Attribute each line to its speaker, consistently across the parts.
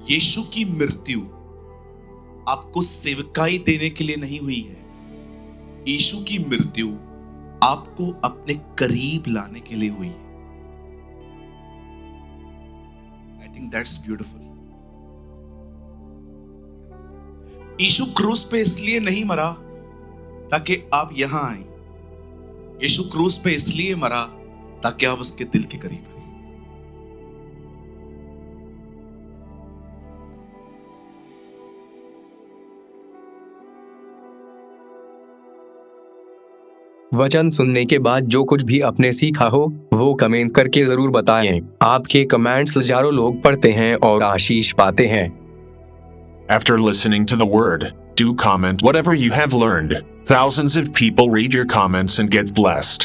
Speaker 1: यीशु की मृत्यु आपको सेवकाई देने के लिए नहीं हुई है। यीशु की मृत्यु आपको अपने करीब लाने के लिए हुई है। I think that's beautiful. Yeshu क्रूस पे इसलिए नहीं मरा ताकि आप यहां आए। यीशु क्रूस पे इसलिए मरा ताकि आप उसके दिल के करीब आए।
Speaker 2: वचन सुनने के बाद जो कुछ भी आपने सीखा हो वो कमेंट करके जरूर बताएं। आपके कमेंट्स हजारों लोग पढ़ते हैं और आशीष पाते हैं।
Speaker 3: After listening to the word, do comment whatever you have learned. Thousands of people read your comments and get blessed.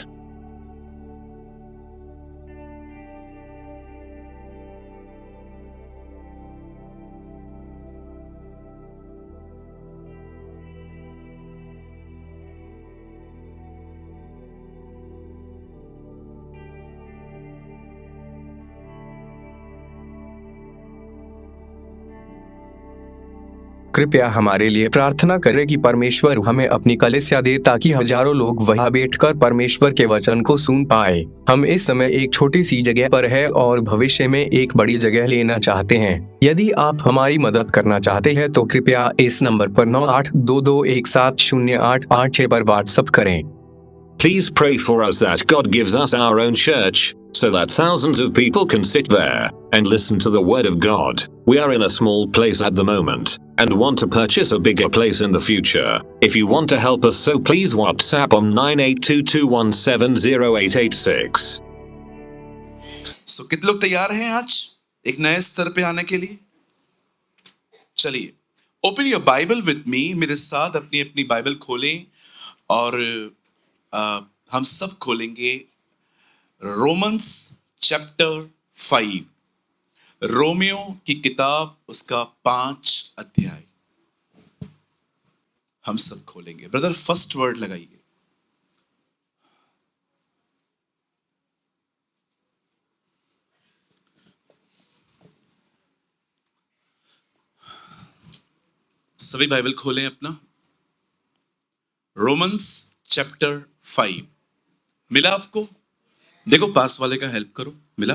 Speaker 2: कृपया हमारे लिए प्रार्थना करें कि परमेश्वर हमें अपनी कलीसिया दे ताकि हजारों लोग वहां बैठकर परमेश्वर के वचन को सुन पाए। हम इस समय एक छोटी सी जगह पर है और भविष्य में एक बड़ी जगह लेना चाहते हैं। यदि आप हमारी मदद करना चाहते हैं तो कृपया इस नंबर पर 9822170886 पर व्हाट्सएप करें।
Speaker 4: Please pray for us that God gives us our own church, so that thousands of people can sit there and listen to the word of God. We are in a small place at the moment and want to purchase a bigger place in the future. If you want to help us, so please WhatsApp on 9822170886.
Speaker 1: So, कितने लोग तैयार हैं आज एक नए स्तर पे आने के लिए? चलिए, open your Bible with me. मेरे साथ अपनी अपनी बाइबल खोलें और हम सब खोलेंगे रोमन्स चैप्टर 5, रोमियो की किताब, उसका 5 अध्याय हम सब खोलेंगे। ब्रदर फर्स्ट वर्ड लगाइए। सभी बाइबल खोलें अपना। रोमन्स चैप्टर 5 मिला आपको? देखो पास वाले का हेल्प करो। मिला?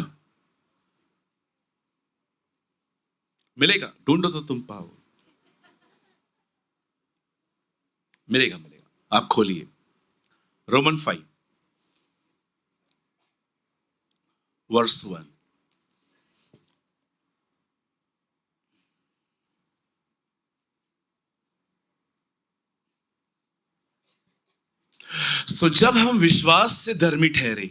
Speaker 1: मिलेगा, ढूंढो तो तुम पाओ। मिलेगा मिलेगा। आप खोलिए रोमन 5 वर्स 1। सो जब हम विश्वास से धर्मी ठहरे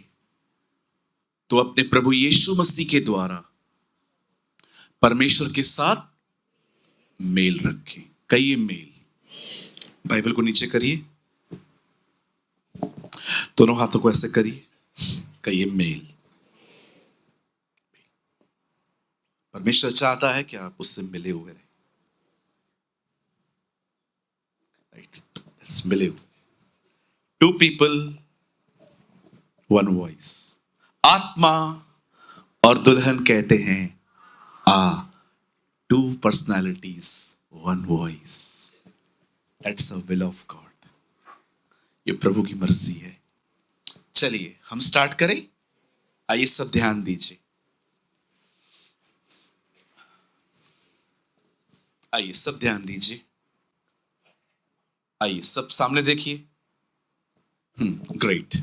Speaker 1: तो अपने प्रभु यीशु मसीह के द्वारा परमेश्वर के साथ मेल रखें। कहिए मेल। बाइबल को नीचे करिए, दोनों हाथों को ऐसे करिए, कहिए मेल। परमेश्वर चाहता है कि आप उससे मिले हुए रहें। मिले हुए। Two people one voice. आत्मा और दुल्हन कहते हैं आ। Two personalities one voice. That's a will of God. ये प्रभु की मर्जी है। चलिए हम स्टार्ट करें। आइए सब ध्यान दीजिए। आइए सब ध्यान दीजिए। आइए सब सामने देखिए। ग्रेट।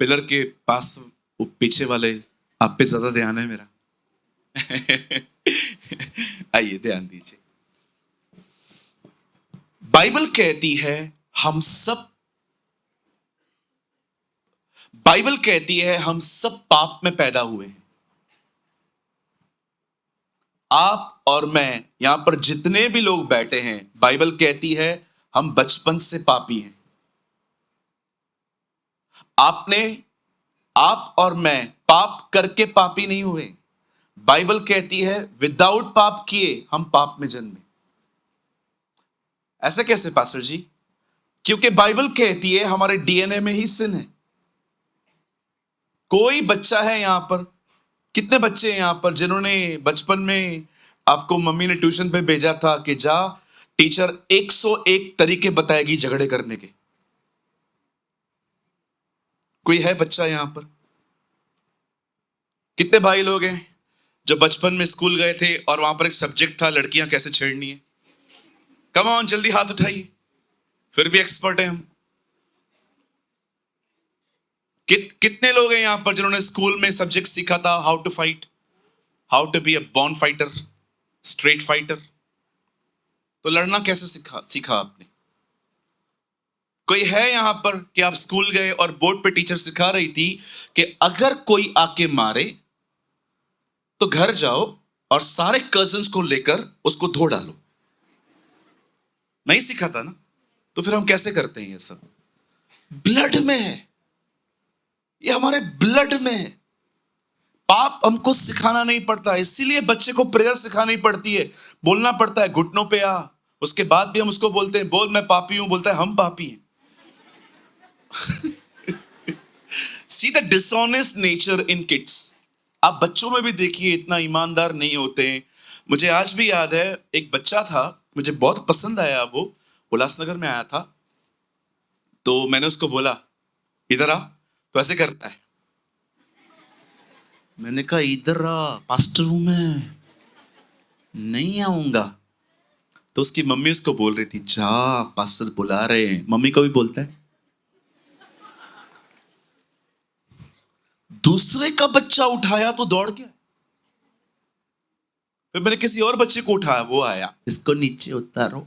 Speaker 1: पिलर के पास वो पीछे वाले, आप पे ज्यादा ध्यान है मेरा। आइए ध्यान दीजिए। बाइबल कहती है हम सब, बाइबल कहती है हम सब पाप में पैदा हुए हैं। आप और मैं, यहां पर जितने भी लोग बैठे हैं, बाइबल कहती है हम बचपन से पापी हैं। आप और मैं पाप करके पापी नहीं हुए। बाइबल कहती है विदाउट पाप किए हम पाप में जन्मे। ऐसे कैसे पास्टर जी? क्योंकि बाइबल कहती है हमारे डीएनए में ही सिन है। कोई बच्चा है यहां पर, कितने बच्चे हैं यहां पर जिन्होंने बचपन में आपको मम्मी ने ट्यूशन पे भेजा था कि जा टीचर 101 तरीके बताएगी झगड़े करने के? कोई है बच्चा यहां पर? कितने भाई लोग हैं जो बचपन में स्कूल गए थे और वहां पर एक सब्जेक्ट था लड़कियां कैसे छेड़नी है? कम ऑन जल्दी हाथ उठाइए। फिर भी एक्सपर्ट हैं हम। कितने लोग हैं यहां पर जिन्होंने स्कूल में सब्जेक्ट सीखा था how to fight, how to be a born fighter, straight fighter? तो लड़ना कैसे सीखा आपने? कोई है यहां पर कि आप स्कूल गए और बोर्ड पे टीचर सिखा रही थी कि अगर कोई आके मारे तो घर जाओ और सारे कजिन्स को लेकर उसको धो डालो? नहीं सीखा था ना? तो फिर हम कैसे करते हैं? ये सब ब्लड में है, ये हमारे ब्लड में है। पाप हमको सिखाना नहीं पड़ता, इसीलिए बच्चे को प्रेयर सिखानी पड़ती है, बोलना पड़ता है घुटनों पे आ। उसके बाद भी हम उसको बोलते हैं बोल मैं पापी हूं, बोलता है हम पापी हैं। See the dishonest nature in kids. आप बच्चों में भी देखिए इतना ईमानदार नहीं होते हैं। मुझे आज भी याद है एक बच्चा था, मुझे बहुत पसंद आया। वो उल्लासनगर में आया था, तो मैंने उसको बोला इधर आ। तो ऐसे करता है। मैंने कहा इधर आ, पास्टर हूं मैं, नहीं आऊंगा। तो उसकी मम्मी उसको बोल रही थी जा पास्टर बुला रहे हैं। मम्मी को भी बोलता है। दूसरे का बच्चा उठाया तो दौड़ गया। फिर मैंने किसी और बच्चे को उठाया, वो आया, इसको नीचे उतारो।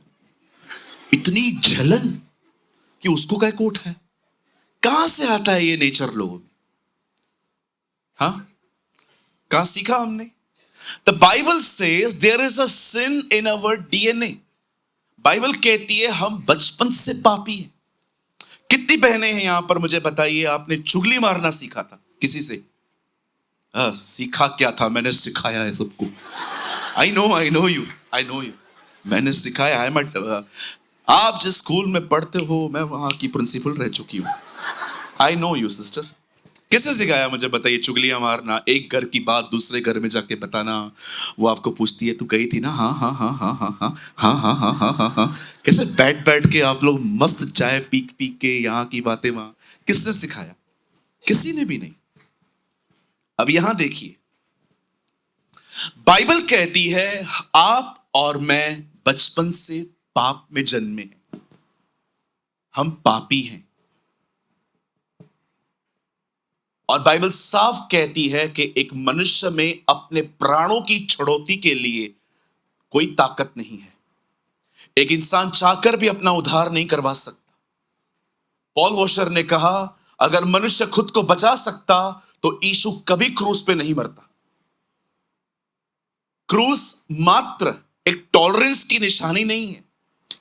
Speaker 1: इतनी जलन कि उसको क्या को उठाया। कहां से आता है ये नेचर लोगों में? हाँ, कहां सीखा हमने? The Bible says there is a sin in our DNA. Bible कहती है हम बचपन से पापी हैं। कितनी बहनें हैं यहां पर मुझे बताइए आपने चुगली मारना सीखा था किसी से? सीखा क्या था? मैंने सिखाया है सबको। I know you, I know you. मैंने सिखाया है। आप जिस स्कूल में पढ़ते हो मैं वहां की प्रिंसिपल रह चुकी हूं। I know you sister. किसने सिखाया मुझे बताइए चुगलियां मारना? एक घर की बात दूसरे घर में जाके बताना। वो आपको पूछती है तू गई थी ना? हाँ हाँ हाँ हाँ हाँ हाँ हाँ हाँ हाँ हाँ हाँ हाँ। कैसे बैठ बैठ के आप लोग मस्त चाय पी पी के यहाँ की बातें वहां। किसने सिखाया? किसी ने भी नहीं। अब यहां देखिए, बाइबल कहती है आप और मैं बचपन से पाप में जन्मे हैं, हम पापी हैं। और बाइबल साफ कहती है कि एक मनुष्य में अपने प्राणों की छुड़ौती के लिए कोई ताकत नहीं है। एक इंसान चाहकर भी अपना उद्धार नहीं करवा सकता। पॉल वॉशर ने कहा, अगर मनुष्य खुद को बचा सकता तो यीशु कभी क्रूस पे नहीं मरता। क्रूस मात्र एक टॉलरेंस की निशानी नहीं है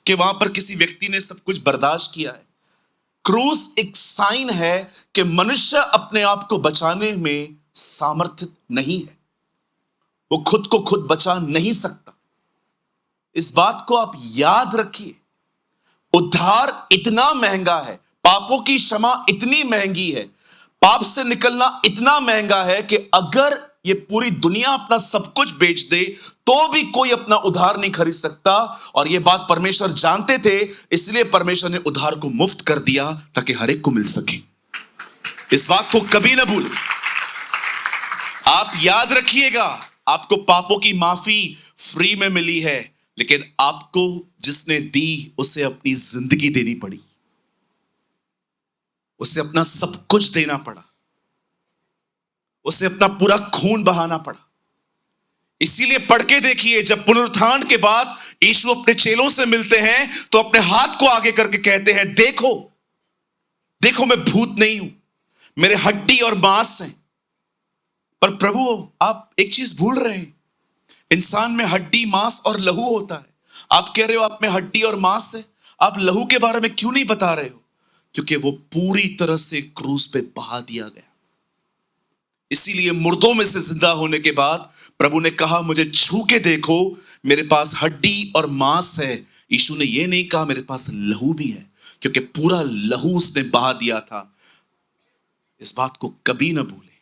Speaker 1: कि वहां पर किसी व्यक्ति ने सब कुछ बर्दाश्त किया है। क्रूस एक साइन है कि मनुष्य अपने आप को बचाने में सामर्थ्य नहीं है, वो खुद को खुद बचा नहीं सकता। इस बात को आप याद रखिए। उद्धार इतना महंगा है, पापों की क्षमा इतनी महंगी है, पाप से निकलना इतना महंगा है कि अगर ये पूरी दुनिया अपना सब कुछ बेच दे तो भी कोई अपना उद्धार नहीं खरीद सकता। और ये बात परमेश्वर जानते थे, इसलिए परमेश्वर ने उद्धार को मुफ्त कर दिया ताकि हर एक को मिल सके। इस बात को कभी ना भूलें। आप याद रखिएगा, आपको पापों की माफी फ्री में मिली है, लेकिन आपको जिसने दी उसे अपनी जिंदगी देनी पड़ी, उसे अपना सब कुछ देना पड़ा, उसे अपना पूरा खून बहाना पड़ा। इसीलिए पढ़ के देखिए, जब पुनरुत्थान के बाद यीशु अपने चेलों से मिलते हैं तो अपने हाथ को आगे करके कहते हैं, देखो देखो मैं भूत नहीं हूं, मेरे हड्डी और मांस हैं। पर प्रभु आप एक चीज भूल रहे हैं, इंसान में हड्डी मांस और लहू होता है। आप कह रहे हो आप में हड्डी और मांस है, आप लहू के बारे में क्यों नहीं बता रहे हो? क्योंकि वो पूरी तरह से क्रूस पे बहा दिया गया। इसीलिए मुर्दों में से जिंदा होने के बाद प्रभु ने कहा, मुझे छू के देखो, मेरे पास हड्डी और मांस है। यीशु ने यह नहीं कहा मेरे पास लहू भी है, क्योंकि पूरा लहू उसने बहा दिया था। इस बात को कभी ना भूले।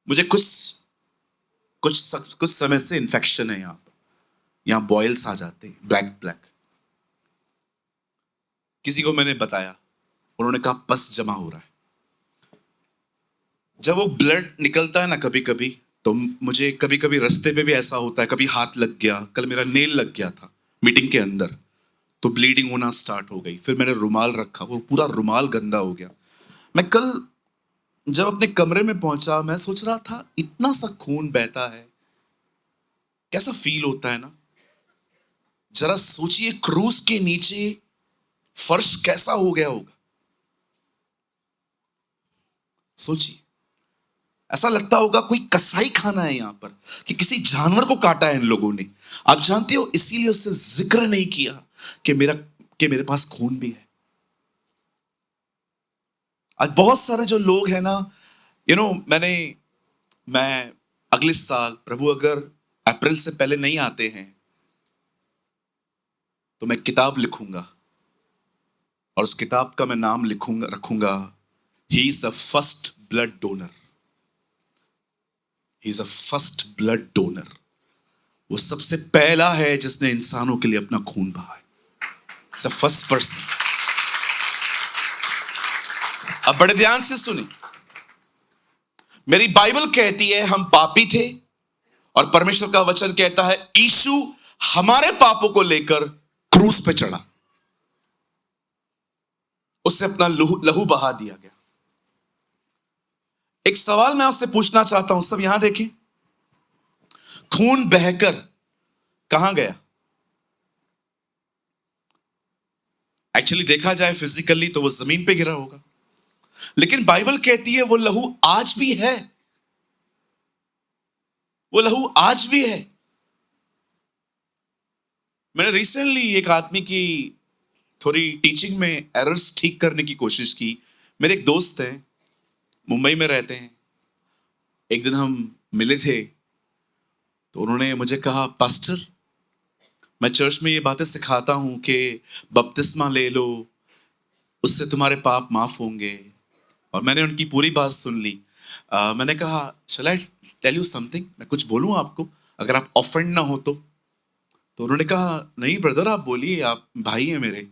Speaker 1: मुझे कुछ समय से इन्फेक्शन है, यहां बॉयल्स आ जाते हैं, ब्लैक। किसी को मैंने बताया, उन्होंने कहा पस जमा हो रहा है। जब वो ब्लड निकलता है ना कभी कभी, तो मुझे कभी कभी रास्ते पे भी ऐसा होता है, कभी हाथ लग गया, कल मेरा नेल लग गया था मीटिंग के अंदर, तो ब्लीडिंग होना स्टार्ट हो गई। फिर मैंने रुमाल रखा, वो पूरा रुमाल गंदा हो गया। मैं कल जब अपने कमरे में पहुंचा, मैं सोच रहा था इतना सा खून बहता है, कैसा फील होता है ना। जरा सोचिए, क्रूस के नीचे फर्श कैसा हो गया होगा। सोचिए, ऐसा लगता होगा कोई कसाई खाना है यहां पर, कि किसी जानवर को काटा है इन लोगों ने। आप जानते हो, इसीलिए उससे जिक्र नहीं किया कि मेरे पास खून भी है। आज बहुत सारे जो लोग हैं ना, मैं अगले साल, प्रभु अगर अप्रैल से पहले नहीं आते हैं तो मैं किताब लिखूंगा, और उस किताब का मैं नाम रखूंगा, he is the first blood donor. He is a first blood donor. वो सबसे पहला है जिसने इंसानों के लिए अपना खून बहाया। It's a first person. अब बड़े ध्यान से सुने, मेरी बाइबल कहती है हम पापी थे, और परमेश्वर का वचन कहता है यीशु हमारे पापों को लेकर क्रूस पे चढ़ा, उससे अपना लहू बहा दिया गया। एक सवाल मैं आपसे पूछना चाहता हूं, सब यहां देखें, खून बहकर कहां गया? एक्चुअली देखा जाए फिजिकली तो वो जमीन पे गिरा होगा, लेकिन बाइबल कहती है वो लहू आज भी है। वो लहू आज भी है। मैंने रिसेंटली एक आदमी की थोड़ी टीचिंग में एरर्स ठीक करने की कोशिश की। मेरे एक दोस्त हैं, मुंबई में रहते हैं। एक दिन हम मिले थे, तो उन्होंने मुझे कहा, पास्टर मैं चर्च में ये बातें सिखाता हूं कि बपतिस्मा ले लो, उससे तुम्हारे पाप माफ होंगे। और मैंने उनकी पूरी बात सुन ली। मैंने कहा, शैल आई टेल यू समथिंग, मैं कुछ बोलूं आपको, अगर आप ऑफेंड ना हो तो। उन्होंने कहा, नहीं ब्रदर आप बोलिए, आप भाई हैं मेरे।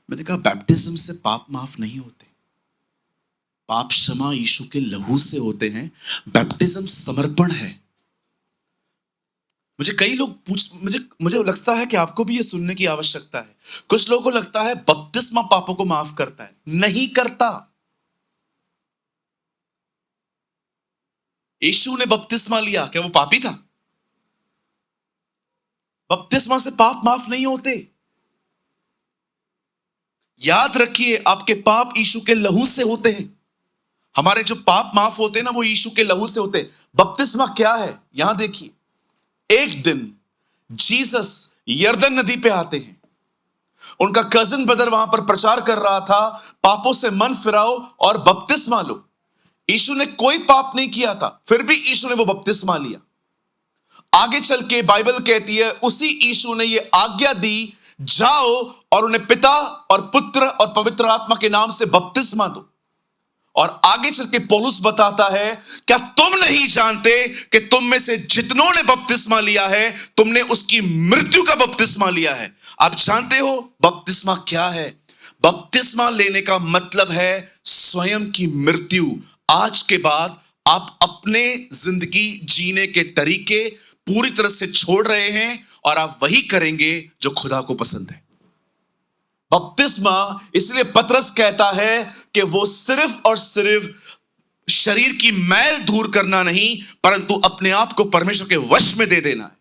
Speaker 1: मैंने कहा, बैप्टिज्म से पाप माफ नहीं होते। पाप क्षमा यीशु के लहू से होते हैं। बैप्टिज्म समर्पण है। मुझे कई लोग मुझे लगता है कि आपको भी ये सुनने की आवश्यकता है। कुछ लोगों को लगता है बपतिस्मा पापों को माफ करता है। नहीं करता। यीशु ने बपतिस्मा लिया, क्या वो पापी था? बपतिस्मा से पाप माफ नहीं होते। याद रखिए, आपके पाप यीशु के लहू से होते हैं। हमारे जो पाप माफ होते हैं ना, वो यीशु के लहू से होते हैं। बपतिस्मा क्या है? यहां देखिए, एक दिन जीसस यरदन नदी पे आते हैं। उनका कजिन ब्रदर वहां पर प्रचार कर रहा था, पापों से मन फिराओ और बपतिस्मा लो। यीशु ने कोई पाप नहीं किया था, फिर भी यीशु ने वो बपतिस्मा लिया। आगे चल के बाइबल कहती है, उसी यीशु ने ये आज्ञा दी, जाओ और उन्हें पिता और पुत्र और पवित्र आत्मा के नाम से बपतिस्मा दो। और आगे चल के पौलुस बताता है, क्या तुम नहीं जानते कि तुम में से जितनों ने बपतिस्मा लिया है, तुमने उसकी मृत्यु का बपतिस्मा लिया है। आप जानते हो बपतिस्मा क्या है? बपतिस्मा लेने का मतलब है स्वयं की मृत्यु। आज के बाद आप अपने जिंदगी जीने के तरीके पूरी तरह से छोड़ रहे हैं और आप वही करेंगे जो खुदा को पसंद है। बपतिस्मा इसलिए पतरस कहता है कि वो सिर्फ और सिर्फ शरीर की मैल दूर करना नहीं, परंतु अपने आप को परमेश्वर के वश में दे देना है।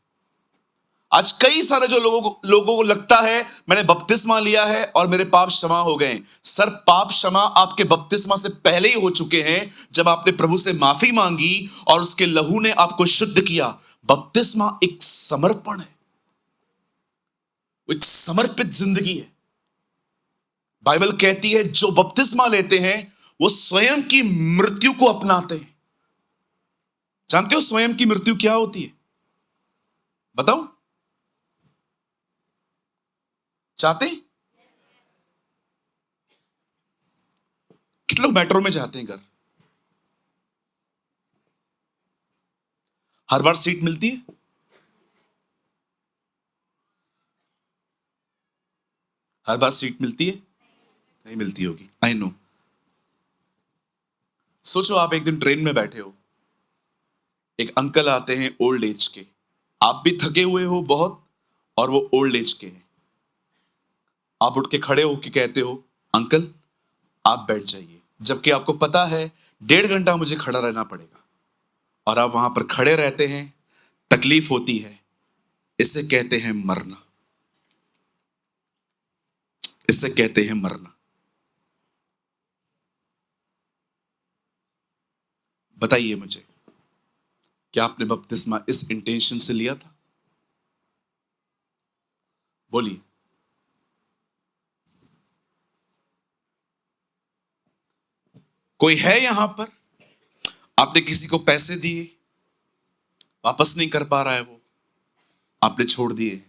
Speaker 1: आज कई सारे जो लोगों को लगता है मैंने बपतिस्मा लिया है और मेरे पाप क्षमा हो गए। सर, पाप क्षमा आपके बपतिस्मा से पहले ही हो चुके हैं, जब आपने प्रभु से माफी मांगी और उसके लहू ने आपको शुद्ध किया। बपतिस्मा एक समर्पण है, एक समर्पित जिंदगी है। बाइबल कहती है जो बपतिस्मा लेते हैं वो स्वयं की मृत्यु को अपनाते हैं। जानते हो स्वयं की मृत्यु क्या होती है? बताओ, चाहते? कितने लोग मेट्रो में जाते हैं घर? हर बार सीट मिलती है? हर बार सीट मिलती है? नहीं मिलती होगी, आई नो। सोचो आप एक दिन ट्रेन में बैठे हो, एक अंकल आते हैं ओल्ड एज के, आप भी थके हुए हो बहुत और वो ओल्ड एज के हैं। आप उठ के खड़े होके कहते हो, अंकल आप बैठ जाइए, जबकि आपको पता है 1.5 घंटा मुझे खड़ा रहना पड़ेगा, और आप वहां पर खड़े रहते हैं। तकलीफ होती है। इसे कहते हैं मरना। इसे कहते हैं मरना। बताइए मुझे, क्या आपने बपतिस्मा इस इंटेंशन से लिया था? बोलिए। कोई है यहां पर, आपने किसी को पैसे दिए, वापस नहीं कर पा रहा है वो, आपने छोड़ दिए।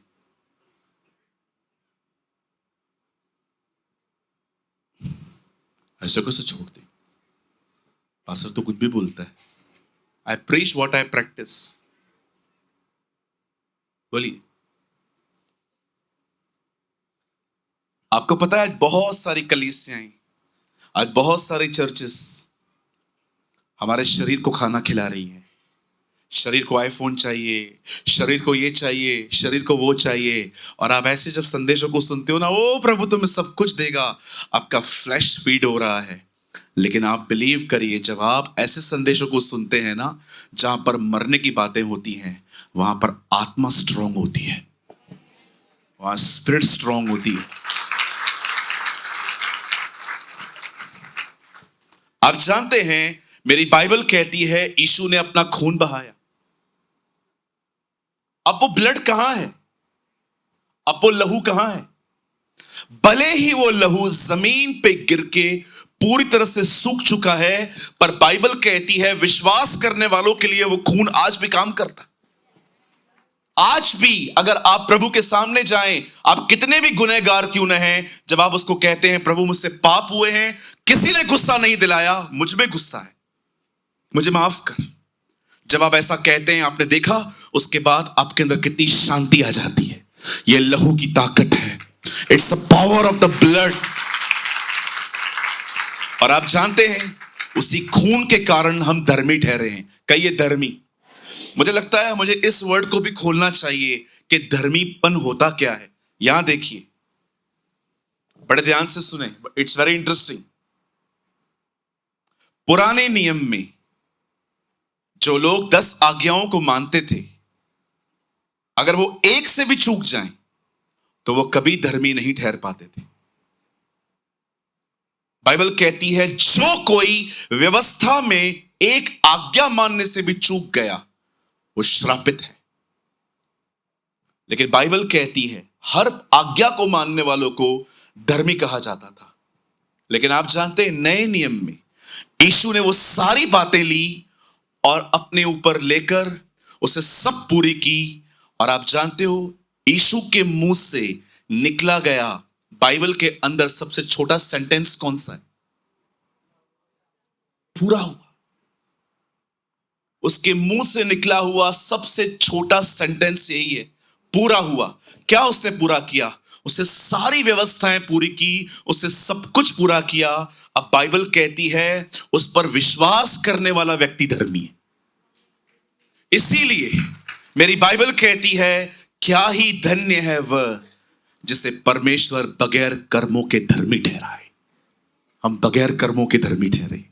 Speaker 1: ऐसे कैसे छोड़ दे? पास्टर तो कुछ भी बोलता है। आई प्रीच व्हाट आई प्रैक्टिस। बोलिए। आपको पता है आज बहुत सारी कलीसियाएं, आज बहुत सारी चर्चेस हमारे शरीर को खाना खिला रही हैं। शरीर को आईफोन चाहिए, शरीर को ये चाहिए, शरीर को वो चाहिए, और आप ऐसे जब संदेशों को सुनते हो ना, ओ प्रभु तुम्हें सब कुछ देगा, आपका फ्लैश फीड हो रहा है। लेकिन आप बिलीव करिए, जब आप ऐसे संदेशों को सुनते हैं ना, जहां पर मरने की बातें होती हैं, वहां पर आत्मा स्ट्रांग होती है, वहां स्पिरिट स्ट्रांग होती है। आप जानते हैं, मेरी बाइबल कहती है यीशु ने अपना खून बहाया। अब वो ब्लड कहां है? अब वो लहू कहां है? भले ही वो लहू जमीन पे गिर के पूरी तरह से सूख चुका है, पर बाइबल कहती है विश्वास करने वालों के लिए वो खून आज भी काम करता है। आज भी अगर आप प्रभु के सामने जाएं, आप कितने भी गुनहगार क्यों न हैं, जब आप उसको कहते हैं प्रभु मुझसे पाप हुए हैं, किसी ने गुस्सा नहीं दिलाया, मुझ में गुस्सा है, मुझे माफ कर, जब आप ऐसा कहते हैं, आपने देखा उसके बाद आपके अंदर कितनी शांति आ जाती है। यह लहू की ताकत है। It's a power of the blood. और आप जानते हैं उसी खून के कारण हम धर्मी ठहरे हैं। कहिए धर्मी। मुझे लगता है मुझे इस वर्ड को भी खोलना चाहिए कि धर्मीपन होता क्या है। यहां देखिए, बड़े ध्यान से सुने, इट्स वेरी इंटरेस्टिंग। पुराने नियम में जो लोग 10 आज्ञाओं को मानते थे, अगर वो एक से भी चूक जाएं तो वो कभी धर्मी नहीं ठहर पाते थे। बाइबल कहती है जो कोई व्यवस्था में एक आज्ञा मानने से भी चूक गया वो श्रापित है। लेकिन बाइबल कहती है हर आज्ञा को मानने वालों को धर्मी कहा जाता था। लेकिन आप जानते हैं नए नियम में यीशु ने वो सारी बातें ली और अपने ऊपर लेकर उसे सब पूरी की। और आप जानते हो यीशु के मुंह से निकला गया बाइबल के अंदर सबसे छोटा सेंटेंस कौन सा है? पूरा हुआ। उसके मुंह से निकला हुआ सबसे छोटा सेंटेंस यही है, पूरा हुआ। क्या उसने पूरा किया? उसे सारी व्यवस्थाएं पूरी की, उसे सब कुछ पूरा किया। अब बाइबल कहती है उस पर विश्वास करने वाला व्यक्ति धर्मी है। इसीलिए मेरी बाइबल कहती है क्या ही धन्य है वह जिसे परमेश्वर बगैर कर्मों के धर्मी ठहराए। हम बगैर कर्मों के धर्मी ठहरे।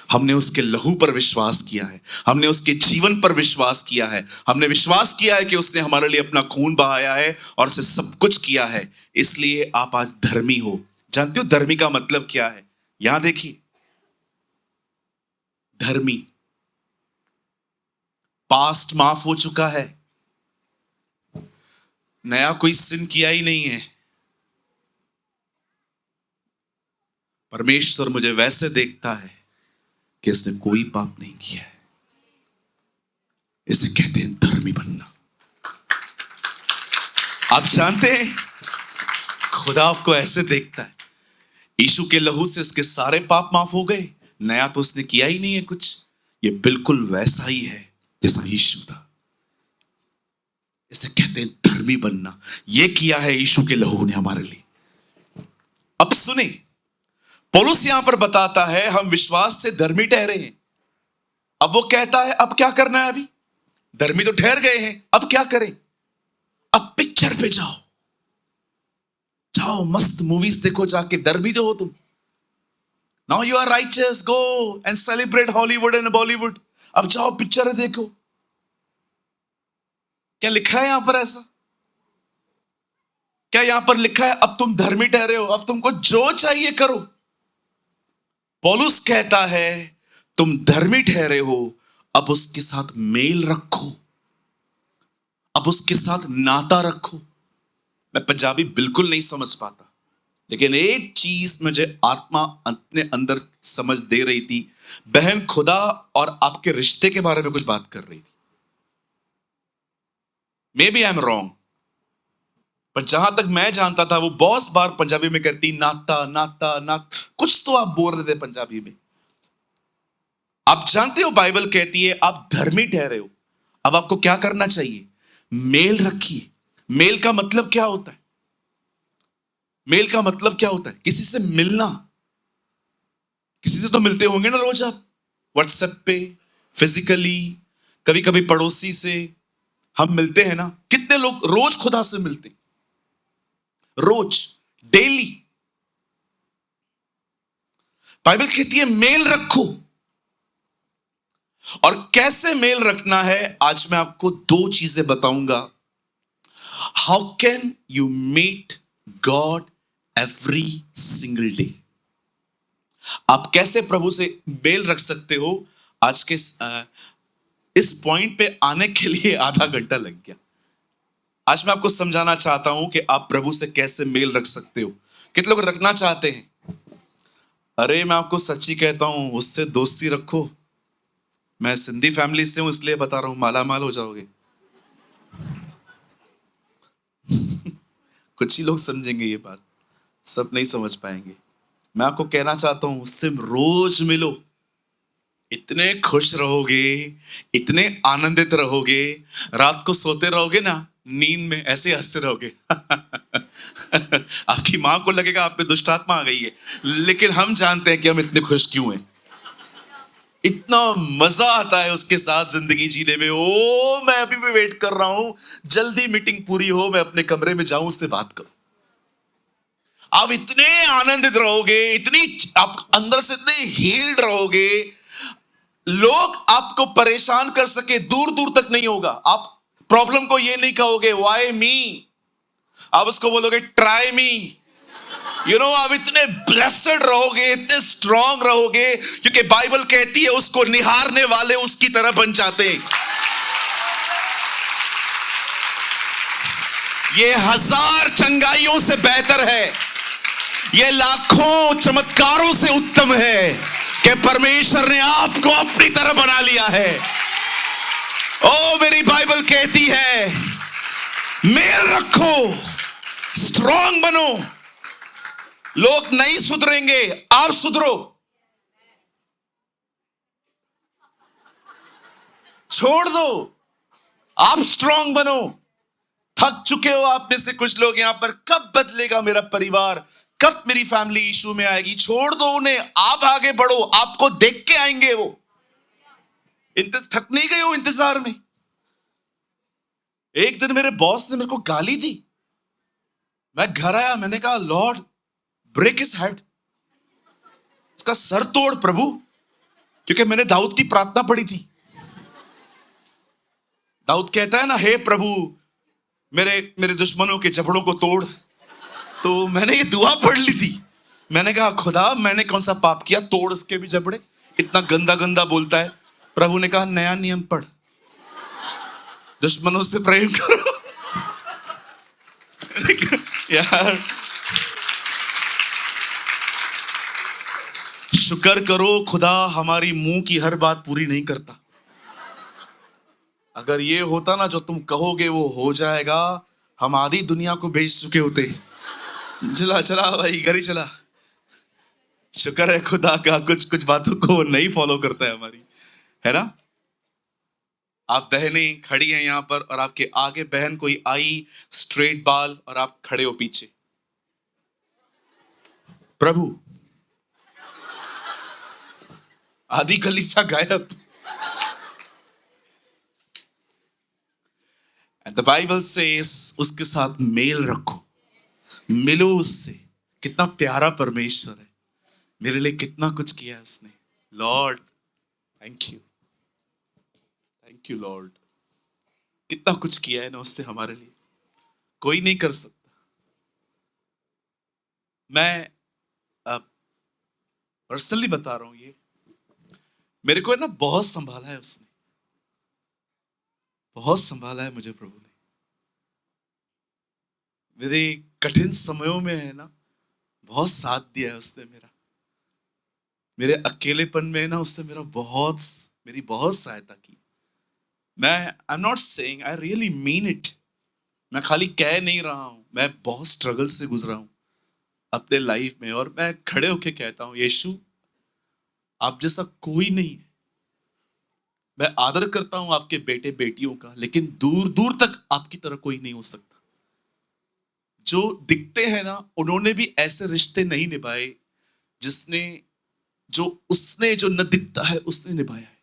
Speaker 1: हमने उसके लहू पर विश्वास किया है, हमने उसके जीवन पर विश्वास किया है, हमने विश्वास किया है कि उसने हमारे लिए अपना खून बहाया है और उसे सब कुछ किया है। इसलिए आप आज धर्मी हो। जानते हो धर्मी का मतलब क्या है? यहां देखिए, धर्मी, पास्ट माफ हो चुका है, नया कोई सिन किया ही नहीं है। परमेश्वर मुझे वैसे देखता है कि इसने कोई पाप नहीं किया है। इसे कहते हैं धर्मी बनना। आप जानते हैं खुदा आपको ऐसे देखता है। यीशु के लहू से इसके सारे पाप माफ हो गए, नया तो उसने किया ही नहीं है कुछ। ये बिल्कुल वैसा ही है जैसा यीशु था। इसे कहते हैं धर्मी बनना। ये किया है यीशु के लहू ने हमारे लिए। अब सुने, पौलुस यहां पर बताता है हम विश्वास से धर्मी ठहरे हैं। अब वो कहता है अब क्या करना है? अभी धर्मी तो ठहर गए हैं, अब क्या करें? अब पिक्चर पे जाओ, जाओ मस्त मूवीज देखो जाके, धर्मी जो हो तुम। Now you are righteous, go and celebrate Hollywood and Bollywood. अब जाओ पिक्चर देखो। क्या लिखा है यहां पर ऐसा? क्या यहां पर लिखा है अब तुम धर्मी ठहरे हो, अब तुमको जो चाहिए करो? पौलुस कहता है तुम धर्मी ठहरे हो, अब उसके साथ मेल रखो, अब उसके साथ नाता रखो। मैं पंजाबी बिल्कुल नहीं समझ पाता, लेकिन एक चीज मुझे आत्मा अपने अंदर समझ दे रही थी। बहन खुदा और आपके रिश्ते के बारे में कुछ बात कर रही थी। Maybe I am wrong, पर जहां तक मैं जानता था वो बहुत बार पंजाबी में कहती नाता नाता नात, कुछ तो आप बोल रहे थे पंजाबी में। आप जानते हो बाइबल कहती है आप धर्मी ठहरे हो, अब आपको क्या करना चाहिए? मेल रखिए। मेल का मतलब क्या होता है? मेल का मतलब क्या होता है? किसी से मिलना। किसी से तो मिलते होंगे ना रोज आप, व्हाट्सएप पे, फिजिकली, कभी कभी पड़ोसी से हम मिलते हैं ना। कितने लोग रोज खुदा से मिलते हैं? रोज, डेली। बाइबल कहती है मेल रखो। और कैसे मेल रखना है आज मैं आपको 2 चीजें बताऊंगा। How can you meet God every single day? आप कैसे प्रभु से मेल रख सकते हो? आज के इस पॉइंट पे आने के लिए आधा घंटा लग गया। आज मैं आपको समझाना चाहता हूं कि आप प्रभु से कैसे मेल रख सकते हो। कितने लोग रखना चाहते हैं? अरे मैं आपको सच्ची कहता हूं, उससे दोस्ती रखो। मैं सिंधी फैमिली से हूं इसलिए बता रहा हूं, माला माल हो जाओगे। कुछ ही लोग समझेंगे ये बात, सब नहीं समझ पाएंगे। मैं आपको कहना चाहता हूं उससे रोज मिलो, इतने खुश रहोगे, इतने आनंदित रहोगे, रात को सोते रहोगे ना, नींद में ऐसे हंसते रहोगे। आपकी मां को लगेगा आप पे दुष्ट आत्मा आ गई है, लेकिन हम जानते हैं कि हम इतने खुश क्यों हैं। इतना मजा आता है उसके साथ जिंदगी जीने में। ओ मैं अभी भी वेट कर रहा हूं, जल्दी मीटिंग पूरी हो, मैं अपने कमरे में जाऊं, उससे बात करूं। आप इतने आनंदित रहोगे, इतनी आप अंदर से इतने हील्ड रहोगे, लोग आपको परेशान कर सके दूर दूर तक नहीं होगा। आप प्रॉब्लम को ये नहीं कहोगे व्हाई मी, आप उसको बोलोगे ट्राई मी। आप इतने ब्लेस्ड रहोगे, इतने स्ट्रांग रहोगे, क्योंकि बाइबल कहती है उसको निहारने वाले उसकी तरह बन जाते हैं। ये 1000 चंगाइयों से बेहतर है, ये लाखों चमत्कारों से उत्तम है कि परमेश्वर ने आपको अपनी तरह बना लिया है। ओ मेरी बाइबल कहती है मेल रखो, स्ट्रांग बनो। लोग नहीं सुधरेंगे, आप सुधरो। छोड़ दो, आप स्ट्रांग बनो। थक चुके हो आप में से कुछ लोग यहां पर, कब बदलेगा मेरा परिवार, कब मेरी फैमिली इशू में आएगी। छोड़ दो उन्हें, आप आगे बढ़ो, आपको देख के आएंगे वो। थक नहीं गए हो इंतजार में। एक दिन मेरे बॉस ने मेरे को गाली दी, मैं घर आया, मैंने कहा लॉर्ड ब्रेक हिज हेड, इसका सर तोड़ प्रभु, क्योंकि मैंने दाऊद की प्रार्थना पढ़ी थी। दाऊद कहता है ना, हे प्रभु मेरे मेरे दुश्मनों के जबड़ों को तोड़। तो मैंने ये दुआ पढ़ ली थी। मैंने कहा खुदा मैंने कौन सा पाप किया, तोड़ उसके भी जबड़े, इतना गंदा गंदा बोलता है। प्रभु ने कहा नया नियम पढ़, दुश्मनों से प्रेम करो। यार शुक्र करो खुदा हमारी मुंह की हर बात पूरी नहीं करता। अगर ये होता ना जो तुम कहोगे वो हो जाएगा, हम आधी दुनिया को बेच चुके होते। चला चला भाई घर ही चला। शुक्र है खुदा का, कुछ कुछ बातों को नहीं फॉलो करता है हमारी, है ना। आप बहनें खड़ी हैं यहां पर और आपके आगे बहन कोई आई, स्ट्रेट बाल, और आप खड़े हो पीछे। प्रभु, आधी कलीसिया गायब। एंड द बाइबल सेज उसके साथ मेल रखो, मिलो उससे। कितना प्यारा परमेश्वर है, मेरे लिए कितना कुछ किया है उसने। Lord thank you, thank you Lord. कितना कुछ किया है ना उससे हमारे लिए, कोई नहीं कर सकता। मैं पर्सनली बता रहा हूं, ये मेरे को है ना बहुत संभाला है उसने, बहुत संभाला है मुझे प्रभु ने। मेरे कठिन समयों में है ना बहुत साथ दिया है उसने मेरा। मेरे अकेलेपन में ना उसने मेरी बहुत सहायता की। I am not saying, I really mean it. मैं खाली कह नहीं रहा हूं, मैं बहुत स्ट्रगल से गुजरा हूं अपने लाइफ में, और मैं खड़े होके कहता हूं यीशु आप जैसा कोई नहीं है। मैं आदर करता हूं आपके बेटे बेटियों का, लेकिन दूर दूर तक आपकी तरह कोई नहीं हो सकता। जो दिखते हैं ना उन्होंने भी ऐसे रिश्ते नहीं निभाए उसने जो न दिखता है उसने निभाया है।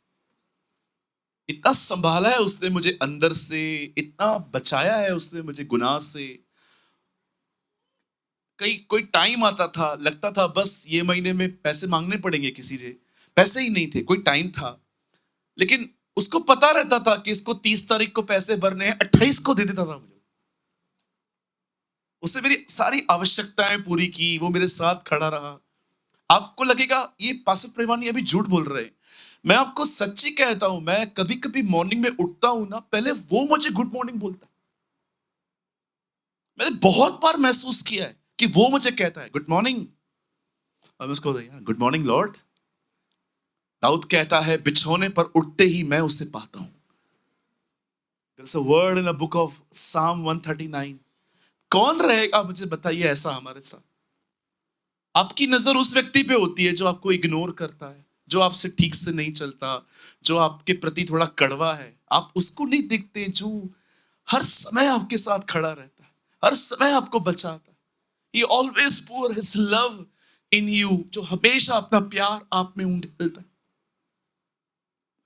Speaker 1: इतना संभाला है उसने मुझे अंदर से, इतना बचाया है उसने मुझे गुनाह से। कोई टाइम आता था, लगता था बस ये महीने में पैसे मांगने पड़ेंगे किसी से, पैसे ही नहीं थे। कोई टाइम था, लेकिन उसको पता रहता था कि इसको 30 तारीख को पैसे भरने हैं, 28 को दे देता था मुझे। उसने मेरी सारी आवश्यकताएं पूरी की, वो मेरे साथ खड़ा रहा। आपको लगेगा ये पास्टर प्रेमानी अभी झूठ बोल रहे हैं, मैं आपको सच्ची कहता हूं। मैं कभी कभी मॉर्निंग में उठता हूं ना, पहले वो मुझे गुड मॉर्निंग बोलता है। मैंने बहुत बार महसूस किया है कि वो मुझे कहता है गुड मॉर्निंग, और मैं उसको गुड मॉर्निंग लॉर्ड। दाऊद कहता है बिछौने पर उठते ही मैं उसे पाता हूं। There's a word in a book of Psalm 139. कौन रहेगा मुझे बताइए ऐसा हमारे साथ। आपकी नजर उस व्यक्ति पे होती है जो आपको इग्नोर करता है, जो आपसे ठीक से नहीं चलता, जो आपके प्रति थोड़ा कड़वा है। आप उसको नहीं देखते जो हर समय आपके साथ खड़ा रहता है, हर समय आपको बचाता है। He always pour his love in you, जो हमेशा अपना प्यार आप में उंडेलता है।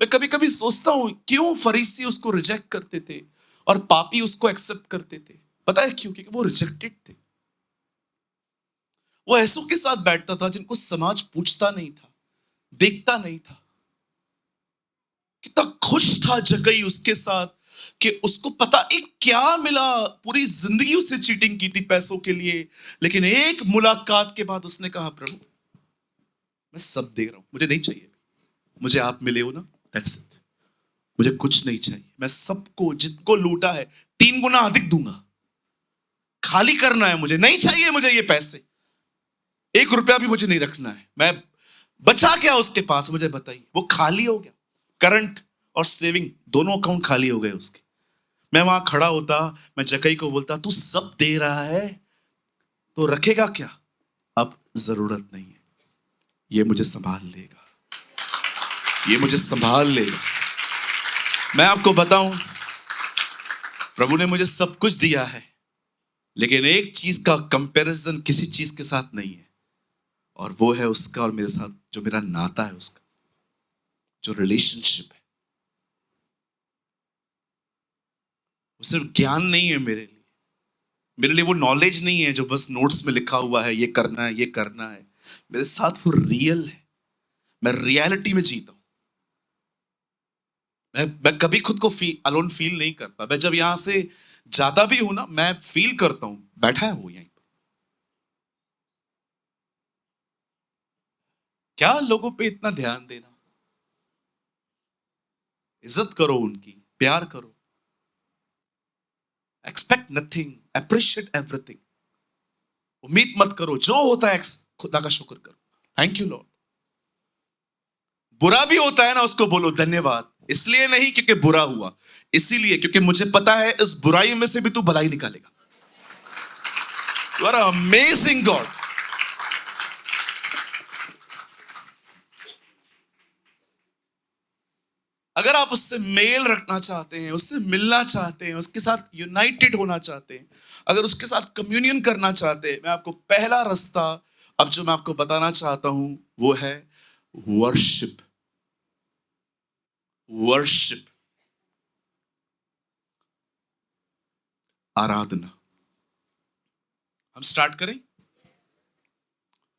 Speaker 1: मैं कभी कभी सोचता हूं क्यों फरीसी उसको रिजेक्ट करते थे और पापी उसको एक्सेप्ट करते थे। पता है क्यों? क्योंकि वो रिजेक्टेड थे। वो ऐसों के साथ बैठता था जिनको समाज पूछता नहीं था, देखता नहीं था। कितना खुश था जकई उसके साथ कि उसको पता एक क्या मिला। पूरी जिंदगी उससे चीटिंग की थी पैसों के लिए, लेकिन एक मुलाकात के बाद उसने कहा प्रभु मैं सब दे रहा हूं, मुझे नहीं चाहिए, मुझे आप मिले हो ना, दैट्स इट। मुझे कुछ नहीं चाहिए, मैं सबको जिनको लूटा है 3 गुना अधिक दूंगा। खाली करना है, मुझे नहीं चाहिए, मुझे ये पैसे 1 रुपया भी मुझे नहीं रखना है। मैं बचा क्या उसके पास मुझे बताइए। वो खाली हो गया, करंट और सेविंग दोनों अकाउंट खाली हो गए उसके। मैं वहां खड़ा होता, मैं जकई को बोलता तू सब दे रहा है तो रखेगा क्या? अब जरूरत नहीं है, ये मुझे संभाल लेगा, ये मुझे संभाल लेगा। मैं आपको बताऊं, प्रभु ने मुझे सब कुछ दिया है, लेकिन एक चीज का कंपैरिजन किसी चीज के साथ नहीं है, और वो है उसका और मेरे साथ जो मेरा नाता है, उसका जो रिलेशनशिप है। वो सिर्फ ज्ञान नहीं है मेरे लिए वो नॉलेज नहीं है जो बस नोट्स में लिखा हुआ है, ये करना है, ये करना है। मेरे साथ वो रियल है, मैं रियलिटी में जीता हूं। मैं कभी खुद को अलोन फील नहीं करता। मैं जब यहां से जाता भी हूं ना, मैं फील करता हूं बैठा है वो यहीं पर। क्या लोगों पे इतना ध्यान देना, इज्जत करो उनकी, प्यार करो, एक्सपेक्ट नथिंग, अप्रिशिएट एवरीथिंग। उम्मीद मत करो, जो होता है खुदा का शुक्र करो, थैंक यू लॉर्ड। बुरा भी होता है ना, उसको बोलो धन्यवाद, इसलिए नहीं क्योंकि बुरा हुआ, इसीलिए क्योंकि मुझे पता है इस बुराई में से भी तू भलाई निकालेगा। You are amazing God. अगर आप उससे मेल रखना चाहते हैं, उससे मिलना चाहते हैं, उसके साथ यूनाइटेड होना चाहते हैं, अगर उसके साथ कम्युनियन करना चाहते हैं, मैं आपको पहला रास्ता अब जो मैं आपको बताना चाहता हूं वो है वर्शिप। वर्शिप, आराधना। हम स्टार्ट करें,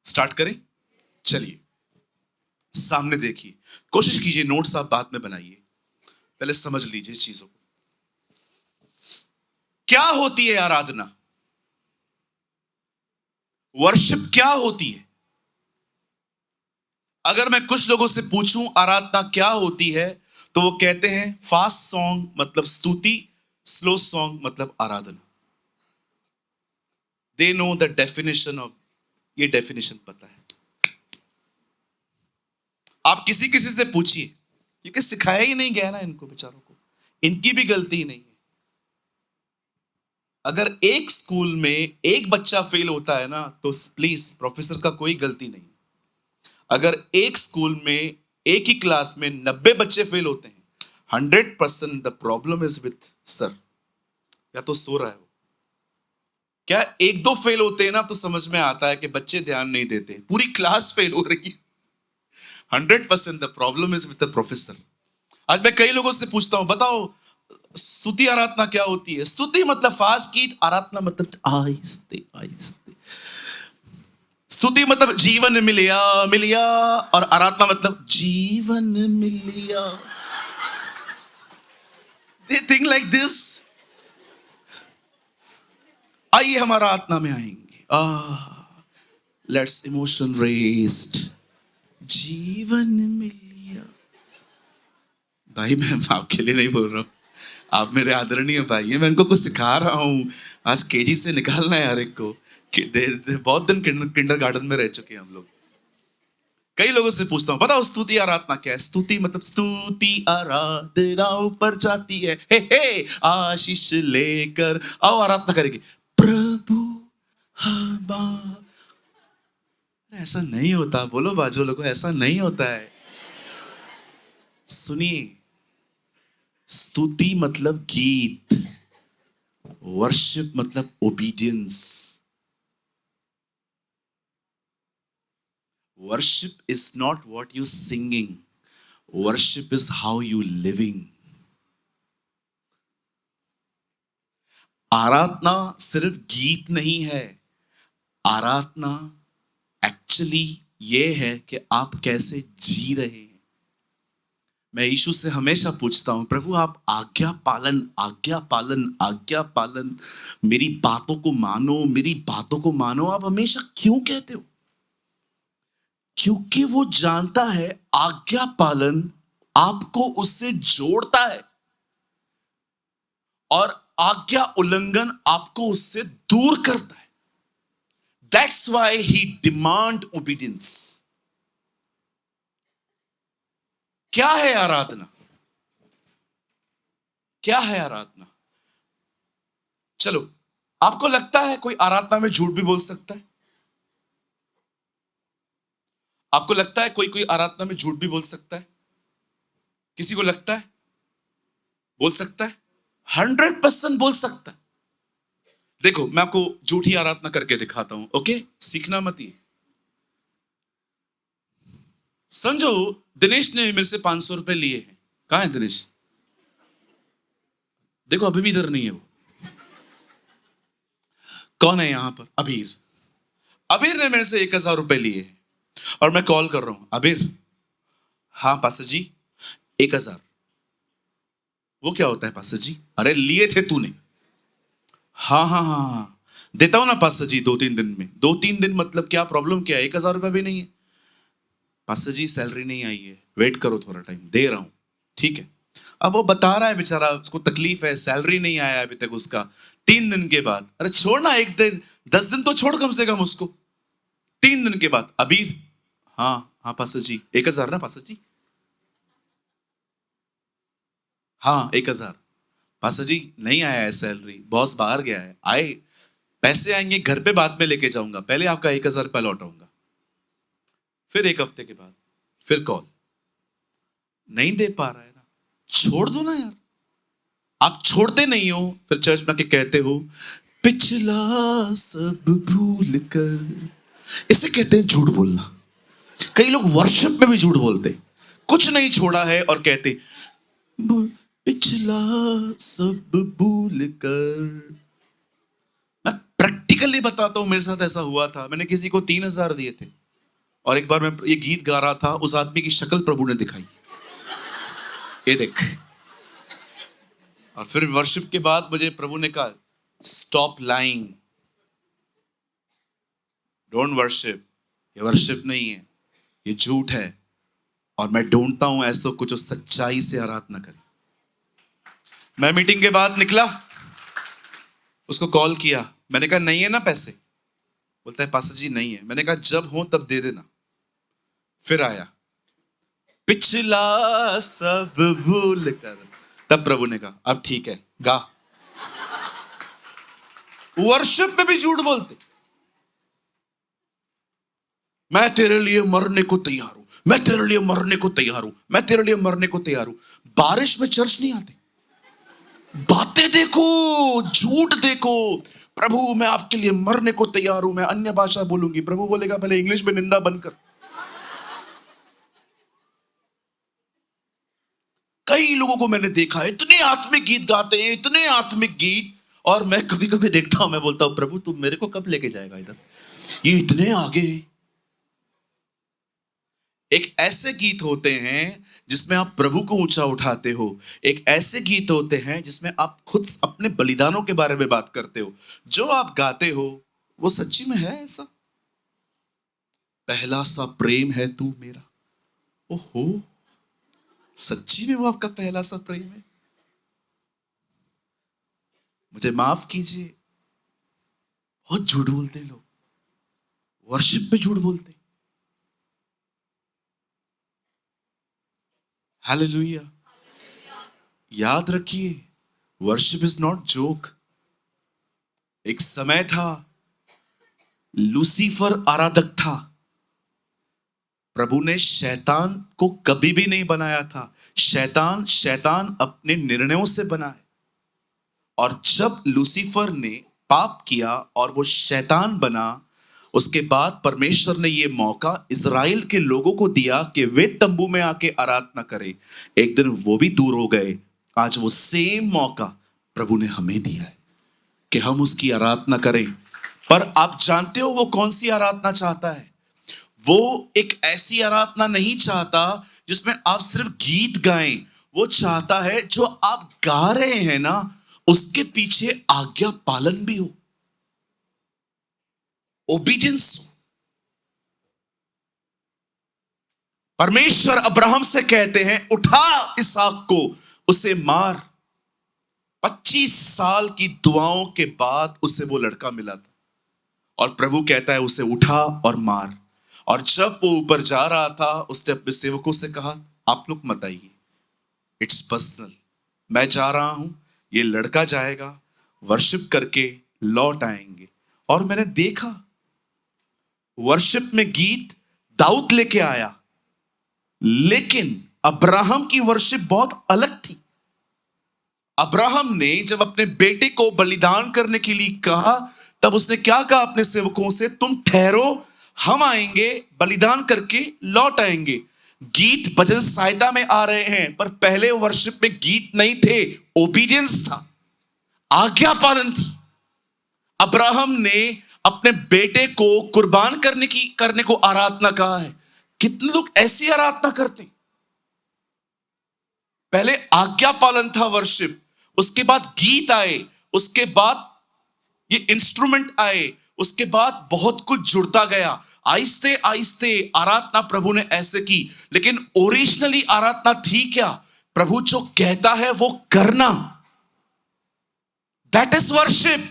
Speaker 1: स्टार्ट करें। चलिए सामने देखिए, कोशिश कीजिए नोट्स आप बाद में बनाइए, पहले समझ लीजिए चीजों को। क्या होती है आराधना? वर्शिप क्या होती है? अगर मैं कुछ लोगों से पूछूं आराधना क्या होती है, तो वो कहते हैं फास्ट सॉन्ग मतलब स्तुति, स्लो सॉन्ग मतलब आराधना। They know the definition of, ये डेफिनेशन पता है। आप किसी किसी से पूछिए, क्योंकि सिखाया ही नहीं गया ना इनको बेचारों को, इनकी भी गलती नहीं है। अगर एक स्कूल में एक बच्चा फेल होता है ना, तो प्लीज प्रोफेसर का कोई गलती नहीं। अगर एक स्कूल में एक ही क्लास में 90 बच्चे फेल होते हैं, 100% the problem is with sir. या तो सो रहा है वो। क्या एक दो फेल होते हैं ना तो समझ में आता है कि बच्चे ध्यान नहीं देते, पूरी क्लास फेल हो रही है। 100% the problem is with the professor. आज मैं कई लोगों से पूछता हूं बताओ स्तुति आराधना क्या होती है? स्तुति मतलब फास्ट गीत, आराधना मतलब आहिस्ते आहिस्ते। स्तुति मतलब जीवन मिलिया मिलिया, और आराधना मतलब जीवन मिलिया। They think like this. आइए हम आराधना में आएंगे। लेट्स इमोशन रेस्ड, जीवन मिलिया। भाई मैं आपके लिए नहीं बोल रहा हूं, आप मेरे आदरणीय भाई हैं, मैं इनको कुछ सिखा रहा हूं। आज केजी से निकालना है हर एक को। बहुत दिन किंडर गार्डन में रह चुके हैं हम लोग। कई लोगों से पूछता हूं बताओ स्तुति आराधना क्या है? स्तुति मतलब स्तुति आराधना ऊपर जाती है, हे आशीष लेकर आओ आराधना करेंगे प्रभु हमारा। ऐसा नहीं होता, बोलो बाजू वालों को, ऐसा नहीं होता है। सुनिए, स्तुति मतलब गीत, वर्शिप मतलब obedience. Worship is not what you singing, worship is how you living. आराधना सिर्फ गीत नहीं है, आराधना एक्चुअली ये है कि आप कैसे जी रहे हैं। मैं यीशु से हमेशा पूछता हूं, प्रभु आप आज्ञा पालन, आज्ञा पालन, आज्ञा पालन, मेरी बातों को मानो, मेरी बातों को मानो। आप हमेशा क्यों कहते हो? क्योंकि वो जानता है आज्ञा पालन आपको उससे जोड़ता है और आज्ञा उल्लंघन आपको उससे दूर करता है। That's why he demand obedience. क्या है आराधना? क्या है आराधना? चलो, आपको लगता है कोई आराधना में झूठ भी बोल सकता है? आपको लगता है कोई कोई आराधना में झूठ भी बोल सकता है? किसी को लगता है? बोल सकता है? 100% बोल सकता है। देखो, मैं आपको झूठी आराधना करके दिखाता हूं, ओके? सीखना मत ही। समझो दिनेश ने मेरे से 500 रुपए लिए हैं। कहां है दिनेश? देखो अभी भी इधर नहीं है वो। कौन है यहां पर? अबीर। अबीर ने मेरे से 1000 रुपए लिए हैं और मैं कॉल कर रहा हूं, अबीर। हाँ पास्टर जी, 1000। वो क्या होता है पास्टर जी? अरे लिए थे तूने। हाँ हाँ हाँ हाँ, देता हूं ना पास्टर जी 2-3 दिन में। 2-3 दिन मतलब क्या प्रॉब्लम क्या है? 1000 रुपए भी नहीं है पास्टर जी, सैलरी नहीं आई है, वेट करो थोड़ा टाइम, दे रहा हूं। ठीक है। अब वो बता रहा है बेचारा, उसको तकलीफ है, सैलरी नहीं आया अभी तक उसका। 3 दिन के बाद, अरे छोड़ ना, 1 दिन 10 दिन तो छोड़ कम से कम उसको। 3 दिन के बाद, अबीर। हाँ हाँ पास्टर जी, 1000 ना पास्टर जी? हाँ 1000। पास्टर जी नहीं आया है सैलरी, बॉस बाहर गया है, आए पैसे आएंगे घर पे, बाद में लेके जाऊंगा, पहले आपका 1000 रुपया लौटाऊंगा। फिर 1 हफ्ते के बाद फिर कॉल, नहीं दे पा रहा है ना, छोड़ दो ना यार। आप छोड़ते नहीं हो, फिर चर्च में आके कहते हो पिछला सब भूल कर। इसे कहते हैं झूठ बोलना। कई लोग वर्शिप में भी झूठ बोलते, कुछ नहीं छोड़ा है और कहते पिछला सब भूल कर। मैं प्रैक्टिकली बताता हूं, मेरे साथ ऐसा हुआ था। मैंने किसी को 3000 दिए थे और एक बार मैं ये गीत गा रहा था, उस आदमी की शक्ल प्रभु ने दिखाई, ये देख। और फिर वर्शिप के बाद मुझे प्रभु ने कहा स्टॉप लाइंग, डोंट वर्शिप, ये वर्शिप नहीं है, ये झूठ है। और मैं ढूंढता हूं ऐसो को जो सच्चाई से आराधना करे। मैं मीटिंग के बाद निकला, उसको कॉल किया, मैंने कहा नहीं है ना पैसे? बोलता है पास्टर जी नहीं है। मैंने कहा जब हो तब दे देना। फिर आया, पिछला सब भूल कर। तब प्रभु ने कहा अब ठीक है, गा। वर्शिप में भी झूठ बोलते, मैं तेरे लिए मरने को तैयार हूं, मैं तेरे लिए मरने को तैयार हूं, मैं तेरे लिए मरने को तैयार हूं। बारिश में चर्च नहीं आते। बातें देखो, झूठ देखो। प्रभु मैं आपके लिए मरने को तैयार हूं, मैं अन्य भाषा बोलूंगी। प्रभु बोलेगा पहले इंग्लिश में निंदा बंद कर। कई लोगों को मैंने देखा, इतने आत्मिक गीत गाते हैं, इतने आत्मिक गीत, और मैं कभी कभी देखता हूं, मैं बोलता हूं प्रभु तुम मेरे को कब लेके जाएगा इधर, ये इतने आगे। एक ऐसे गीत होते हैं जिसमें आप प्रभु को ऊंचा उठाते हो। एक ऐसे गीत होते हैं जिसमें आप खुद अपने बलिदानों के बारे में बात करते हो। जो आप गाते हो वो सच्ची में है ऐसा? पहला सा प्रेम है तू मेरा, ओहो, सच्ची में वो आपका पहला सा प्रेम है? मुझे माफ कीजिए, बहुत झूठ बोलते लोग, वर्शिप पे झूठ बोलते। हालेलुया। याद रखिए, वर्शिप इज नॉट जोक। एक समय था, लूसीफर आराधक था। प्रभु ने शैतान को कभी भी नहीं बनाया था। शैतान अपने निर्णयों से बना है। और जब लूसीफर ने पाप किया और वो शैतान बना, उसके बाद परमेश्वर ने ये मौका इज़राइल के लोगों को दिया कि वे तंबू में आके आराधना करें। एक दिन वो भी दूर हो गए। आज वो सेम मौका प्रभु ने हमें दिया है कि हम उसकी आराधना करें। पर आप जानते हो वो कौन सी आराधना चाहता है? वो एक ऐसी आराधना नहीं चाहता जिसमें आप सिर्फ गीत गाएं। वो चाहता है जो आप गा रहे हैं ना, उसके पीछे आज्ञा पालन भी हो, ओबीडियंस हो। परमेश्वर अब्राहम से कहते हैं उठा इसहाक को, उसे मार। 25 साल की दुआओं के बाद उसे वो लड़का मिला था और प्रभु कहता है उसे उठा और मार। और जब वो ऊपर जा रहा था उसने अपने सेवकों से कहा आप लोग मत आइए, इट्स पर्सनल, मैं जा रहा हूं, ये लड़का जाएगा, वर्शिप करके लौट आएंगे। और मैंने देखा वर्शिप में गीत दाऊद लेके आया, लेकिन अब्राहम की वर्शिप बहुत अलग थी। अब्राहम ने जब अपने बेटे को बलिदान करने के लिए कहा, तब उसने क्या कहा अपने सेवकों से, तुम ठहरो, हम आएंगे, बलिदान करके लौट आएंगे। गीत भजन सहायता में आ रहे हैं, पर पहले वर्शिप में गीत नहीं थे, ओबीडियंस था, आज्ञा पालन थी। अब्राहम ने अपने बेटे को कुर्बान करने को आराधना कहा है। कितने लोग ऐसी आराधना करते हैं? पहले आज्ञा पालन था वर्शिप, उसके बाद गीत आए, उसके बाद ये इंस्ट्रूमेंट आए, उसके बाद बहुत कुछ जुड़ता गया। आहिस्ते आहिस्ते आराधना प्रभु ने ऐसे की। लेकिन ओरिजिनली आराधना थी क्या? प्रभु जो कहता है वो करना, दैट इज वर्शिप।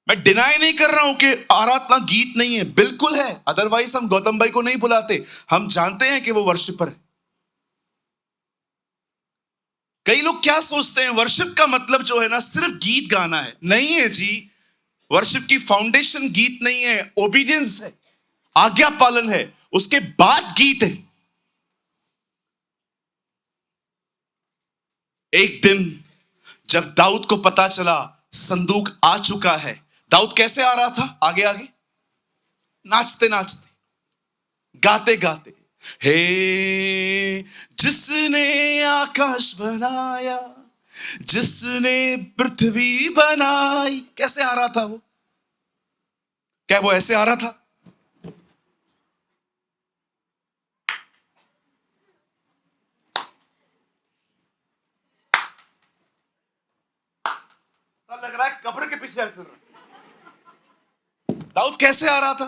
Speaker 1: मैं डिनाई नहीं कर रहा हूं कि आराधना गीत नहीं है, बिल्कुल है, अदरवाइज हम गौतम भाई को नहीं बुलाते। हम जानते हैं कि वो वर्शिपर है। कई लोग क्या सोचते हैं वर्शिप का मतलब जो है ना सिर्फ गीत गाना है। नहीं है जी, वर्शिप की फाउंडेशन गीत नहीं है, ओबीडियंस है, आज्ञा पालन है, उसके बाद गीत है। एक दिन जब दाऊद को पता चला संदूक आ चुका है, दाऊद कैसे आ रहा था? आगे आगे नाचते नाचते, गाते गाते, हे जिसने आकाश बनाया, जिसने पृथ्वी बनाई। कैसे आ रहा था वो? क्या वो ऐसे आ रहा था? लग रहा है कब्र के पीछे फिर रहा। दाऊद कैसे आ रहा था?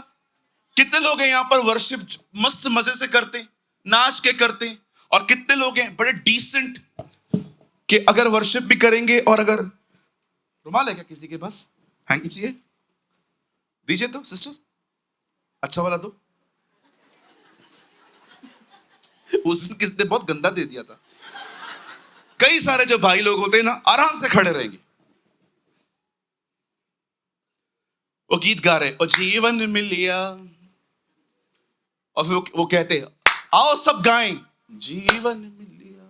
Speaker 1: कितने लोग हैं यहां पर वर्शिप मस्त मजे से करते, नाच के करते, और कितने लोग हैं बड़े डिसेंट कि अगर वर्शिप भी करेंगे, और अगर रुमाल है क्या किसी के पास? हैंकी चाहिए? दीजिए तो सिस्टर, अच्छा वाला दो। उस दिन किसने बहुत गंदा दे दिया था। कई सारे जो भाई लोग होते हैं ना आराम से खड़े रहेंगे, वो गीत गा रहे और जीवन मिल लिया, और फिर वो कहते हैं आओ सब गाएं, जीवन मिल लिया।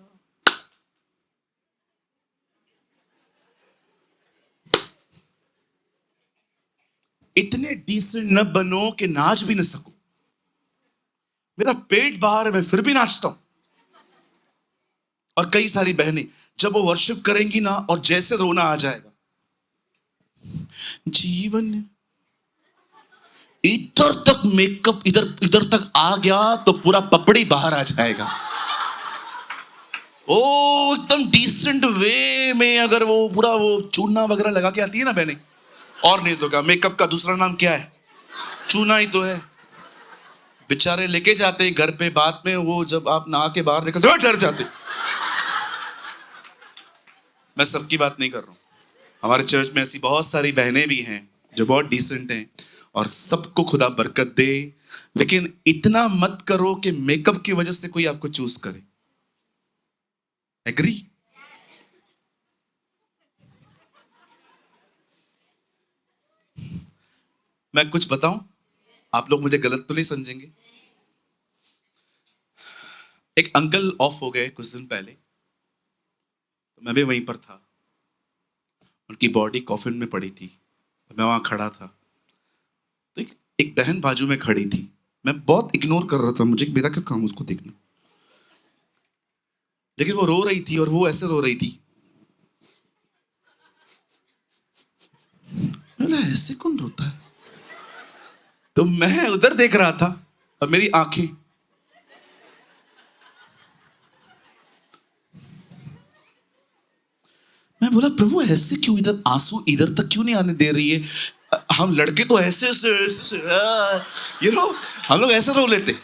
Speaker 1: इतने डिसेंट न बनो कि नाच भी न सको। मेरा पेट बाहर है, मैं फिर भी नाचता हूं। और कई सारी बहनें जब वो वर्शिप करेंगी ना, और जैसे रोना आ जाएगा, जीवन इधर तक मेकअप इधर इधर तक आ गया तो पूरा पपड़ी बाहर आ जाएगा। ओ एकदम डिसेंट वे में अगर वो पूरा वो चूना वगैरह लगा के आती है ना बहने, और नहीं तो क्या, मेकअप का दूसरा नाम क्या है? चूना ही तो है। बेचारे लेके जाते हैं घर पे, बाद में वो जब आप नहा के बाहर निकलते हो डर जाते। मैं सबकी बात नहीं कर रहा हूं, हमारे चर्च में ऐसी बहुत सारी बहनें भी हैं जो बहुत डिसेंट हैं, और सबको खुदा बरकत दे। लेकिन इतना मत करो कि मेकअप की वजह से कोई आपको चूज करे। एग्री? मैं कुछ बताऊं, आप लोग मुझे गलत तो नहीं समझेंगे। एक अंकल ऑफ हो गए कुछ दिन पहले, तो मैं भी वहीं पर था। उनकी बॉडी कॉफिन में पड़ी थी, मैं वहां खड़ा था, तो एक बहन बाजू में खड़ी थी। मैं बहुत इग्नोर कर रहा था, मुझे मेरा क्या काम उसको देखना, लेकिन वो रो रही थी और वो ऐसे रो रही थी। मैंने ऐसे कौन रोता है? तो मैं उधर देख रहा था और मेरी आंखें, मैं बोला प्रभु ऐसे क्यों, इधर आंसू इधर तक क्यों नहीं आने दे रही है? हम लड़के तो ऐसे यू नो, हम लोग ऐसे रो लेते।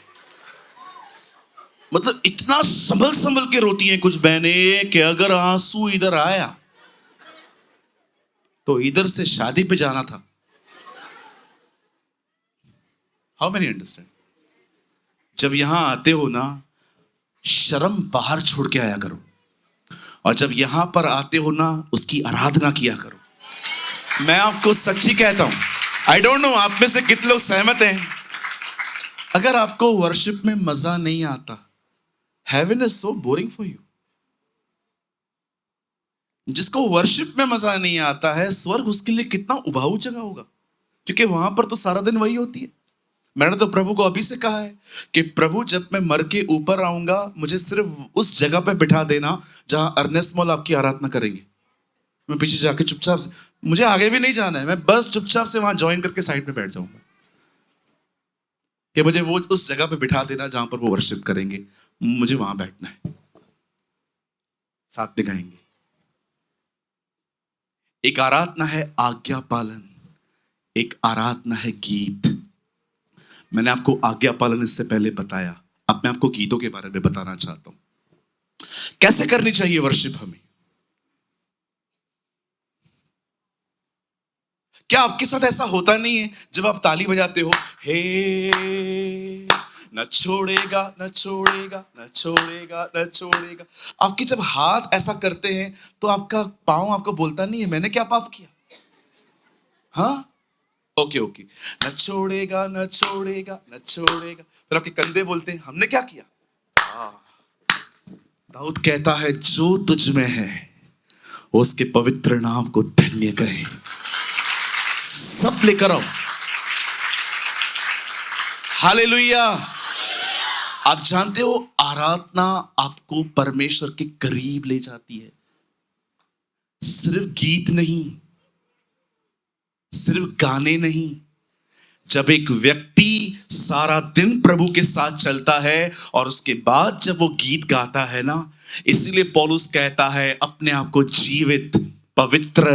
Speaker 1: मतलब इतना संभल संभल के रोती हैं कुछ बहनें कि अगर आंसू इधर आया तो इधर से शादी पे जाना था। How many understand? जब यहां आते हो ना, शर्म बाहर छोड़ के आया करो, और जब यहां पर आते हो ना, उसकी आराधना किया करो। मैं आपको सच्ची कहता हूं, आई डोंट नो आप में से कितने लोग सहमत हैं। अगर आपको वर्शिप में मजा नहीं आता, heaven is so boring for you. जिसको वर्शिप में मजा नहीं आता है, स्वर्ग उसके लिए कितना उबाऊ जगह होगा, क्योंकि वहां पर तो सारा दिन वही होती है। मैंने तो प्रभु को अभी से कहा है कि प्रभु जब मैं मर के ऊपर आऊंगा, मुझे सिर्फ उस जगह पे बिठा देना जहां अर्नेस्ट मॉल आपकी आराधना करेंगे। मैं पीछे जाके चुपचाप से, मुझे आगे भी नहीं जाना है, मैं बस चुपचाप से वहां ज्वाइन करके साइड में बैठ जाऊंगा कि मुझे वो उस जगह पे बिठा देना जहां पर वो वर्शिप करेंगे, मुझे वहां बैठना है, साथ में गाएंगे। एक आराधना है आज्ञा पालन, एक आराधना है गीत। मैंने आपको आज्ञा पालन इससे पहले बताया, अब मैं आपको गीतों के बारे में बताना चाहता हूं, कैसे करनी चाहिए वर्शिप हमें। क्या आपके साथ ऐसा होता नहीं है जब आप ताली बजाते हो, हे न छोड़ेगा न छोड़ेगा न छोड़ेगा न छोड़ेगा, आपके जब हाथ ऐसा करते हैं तो आपका पांव आपको बोलता नहीं है मैंने क्या पाप किया? हाँ, ओके ओके, न छोड़ेगा न छोड़ेगा न छोड़ेगा, फिर आपके कंधे बोलते हैं हमने क्या किया? दाऊद कहता है जो तुझ में है उसके पवित्र नाम को धन्य कहे। सब लेकर आओ, हालेलुया। आप जानते हो आराधना आपको परमेश्वर के करीब ले जाती है। सिर्फ गीत नहीं, सिर्फ गाने नहीं, जब एक व्यक्ति सारा दिन प्रभु के साथ चलता है और उसके बाद जब वो गीत गाता है ना, इसीलिए पौलुस कहता है अपने आप को जीवित पवित्र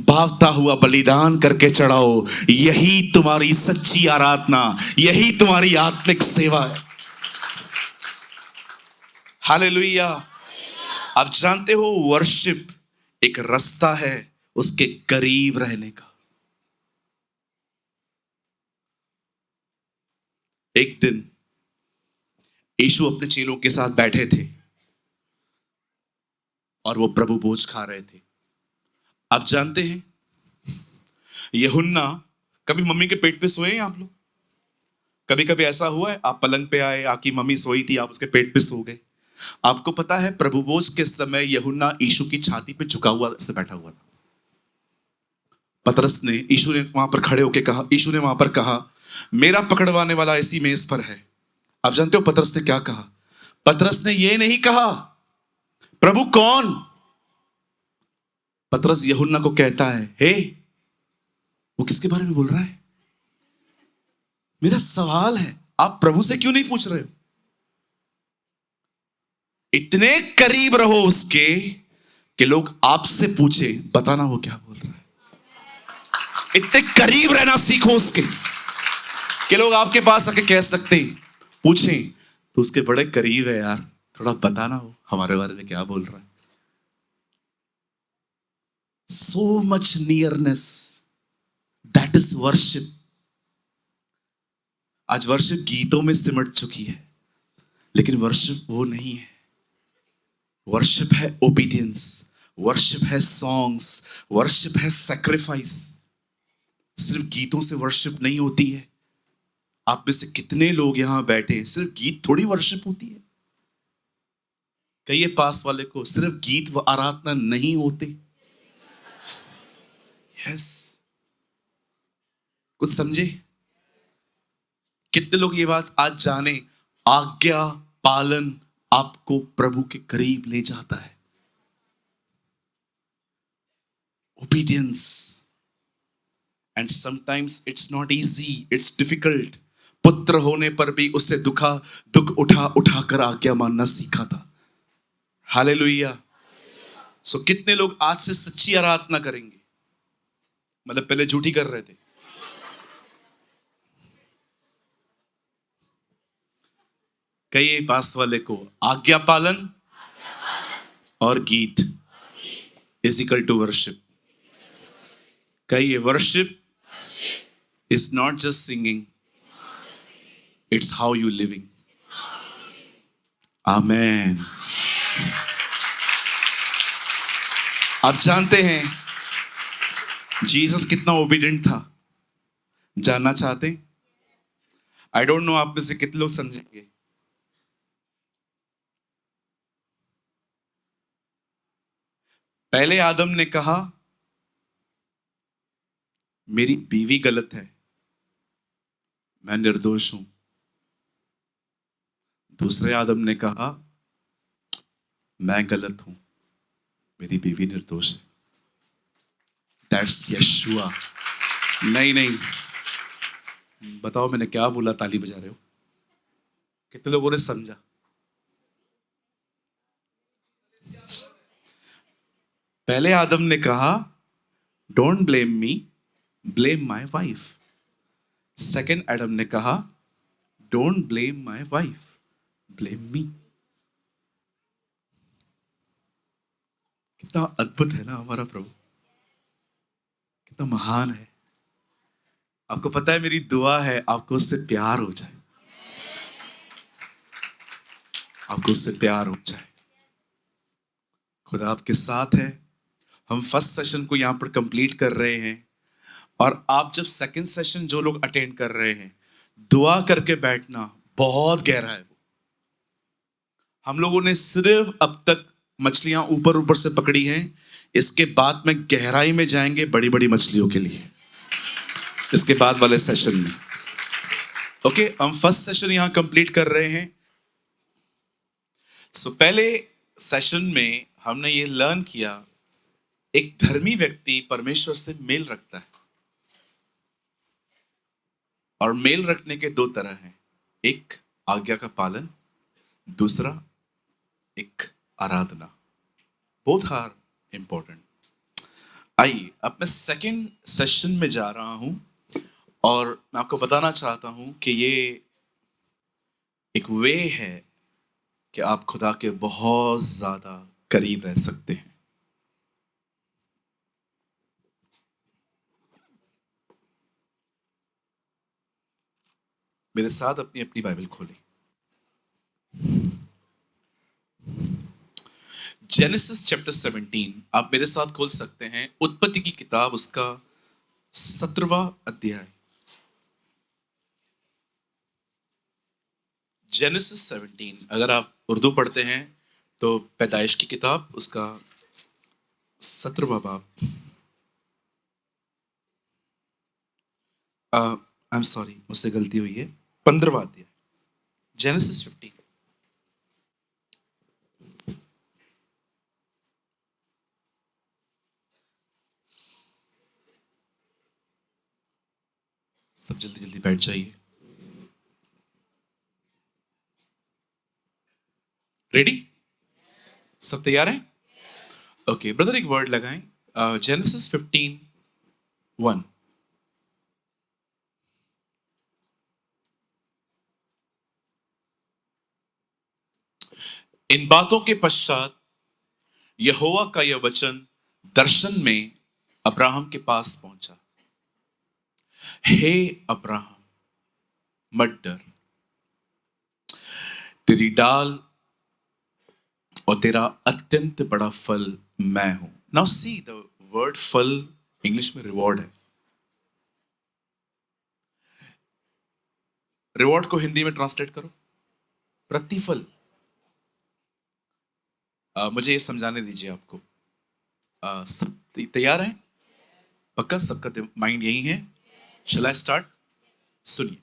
Speaker 1: भावता हुआ बलिदान करके चढ़ाओ, यही तुम्हारी सच्ची आराधना, यही तुम्हारी आत्मिक सेवा है। हालेलुया। आप जानते हो वर्शिप एक रास्ता है उसके करीब रहने का। एक दिन यीशु अपने चेलों के साथ बैठे थे और वो प्रभु भोज खा रहे थे। आप जानते हैं यूहन्ना, कभी मम्मी के पेट पे सोए हैं आप लोग? कभी कभी ऐसा हुआ है आप पलंग पे आए, आपकी मम्मी सोई थी, आप उसके पेट पे सो गए। आपको पता है प्रभु भोज के समय यूहन्ना यीशु की छाती पे झुका हुआ से बैठा हुआ था। पतरस ने, यीशु ने वहां पर खड़े होकर कहा, यीशु ने वहां पर कहा मेरा पकड़वाने वाला इसी मेज पर है। आप जानते हो पतरस ने क्या कहा? पतरस ने यह नहीं कहा प्रभु कौन। पतरस यूहन्ना को कहता है हे, वो किसके बारे में बोल रहा है? मेरा सवाल है आप प्रभु से क्यों नहीं पूछ रहे हो? इतने करीब रहो उसके कि लोग आपसे पूछे बताना वो क्या बोल रहा है। इतने करीब रहना सीखो उसके कि लोग आपके पास आके कह सकते हैं, पूछें तो उसके बड़े करीब है यार, थोड़ा बताना हो हमारे बारे में क्या बोल रहा है। So much nearness, that is worship। आज वर्शिप गीतों में सिमट चुकी है, लेकिन वर्शिप वो नहीं है। वर्शिप है ओबीडियंस, वर्शिप है सॉन्ग्स, वर्शिप है सैक्रिफाइस। सिर्फ गीतों से वर्शिप नहीं होती है। आप में से कितने लोग यहां बैठे हैं, सिर्फ गीत थोड़ी वर्शिप होती है। कहिए पास वाले को, सिर्फ गीत व आराधना नहीं होते। यस, कुछ समझे? कितने लोग ये बात आज जाने? आज्ञा पालन आपको प्रभु के करीब ले जाता है। Obedience. And sometimes it's not easy, it's difficult. पुत्र होने पर भी उससे दुख उठा उठा कर आज्ञा मानना सीखा था। हालेलुया। सो कितने लोग आज से सच्ची आराधना करेंगे? मतलब पहले झूठी कर रहे थे। कहिए पास वाले को, आज्ञा पालन और गीत इज इक्वल टू वर्शिप। कहिए worship is not just singing, it's how you living. आमेन। आप जानते हैं जीसस कितना ओबीडिएंट था? जानना चाहते? आई डोंट नो आप में से कितने लोग समझेंगे। पहले आदम ने कहा मेरी बीवी गलत है, मैं निर्दोष हूं। दूसरे आदम ने कहा मैं गलत हूं, मेरी बीवी निर्दोष है। दैट्स यशुआ। नहीं नहीं, बताओ मैंने क्या बोला? ताली बजा रहे हो? कितने लोगों ने समझा? पहले आदम ने कहा don't blame me, blame my wife. Second Adam ने कहा don't blame my wife, blame me. कितना अद्भुत है ना हमारा प्रभु, कितना महान है। आपको पता है मेरी दुआ है आपको उससे प्यार हो जाए, आपको उससे प्यार हो जाए। खुदा आपके साथ है। हम फर्स्ट सेशन को यहां पर कंप्लीट कर रहे हैं और आप जब सेकंड सेशन जो लोग अटेंड कर रहे हैं, दुआ करके बैठना, बहुत गहरा है वो। हम लोगों ने सिर्फ अब तक मछलियां ऊपर ऊपर से पकड़ी हैं, इसके बाद में गहराई में जाएंगे बड़ी बड़ी मछलियों के लिए, इसके बाद वाले सेशन में। ओके, हम फर्स्ट सेशन यहां कंप्लीट कर रहे हैं। सो पहले सेशन में हमने ये लर्न किया, एक धर्मी व्यक्ति परमेश्वर से मेल रखता है, और मेल रखने के दो तरह हैं, एक आज्ञा का पालन, दूसरा एक आराधना। Both are important. आइए अब मैं सेकंड सेशन में जा रहा हूं और मैं आपको बताना चाहता हूं कि ये एक वे है कि आप खुदा के बहुत ज्यादा करीब रह सकते हैं। मेरे साथ अपनी अपनी बाइबल खोलें। जेनेसिस चैप्टर 17 आप मेरे साथ खोल सकते हैं। उत्पत्ति की किताब उसका 17वां अध्याय। जेनेसिस 17, अगर आप उर्दू पढ़ते हैं तो पैदाइश की किताब उसका 17वां बाब। आई एम सॉरी, मुझसे गलती हुई है, 15वां अध्याय, जेनेसिस 15। सब जल्दी जल्दी बैठ जाइए। रेडी? सब तैयार हैं? ओके ब्रदर, एक वर्ड लगाएं। जेनेसिस 15:1। इन बातों के पश्चात यहोवा का यह वचन दर्शन में अब्राहम के पास पहुंचा। हे अब्राहम, मत डर, तेरी डाल और तेरा अत्यंत बड़ा फल मैं हूं। नाउ सी द वर्ड फल इंग्लिश में रिवॉर्ड है। रिवॉर्ड को हिंदी में ट्रांसलेट करो, प्रतिफल। मुझे ये समझाने दीजिए आपको। सब तैयार हैं? पक्का सबका माइंड यही है? Shall I start? सुनिए,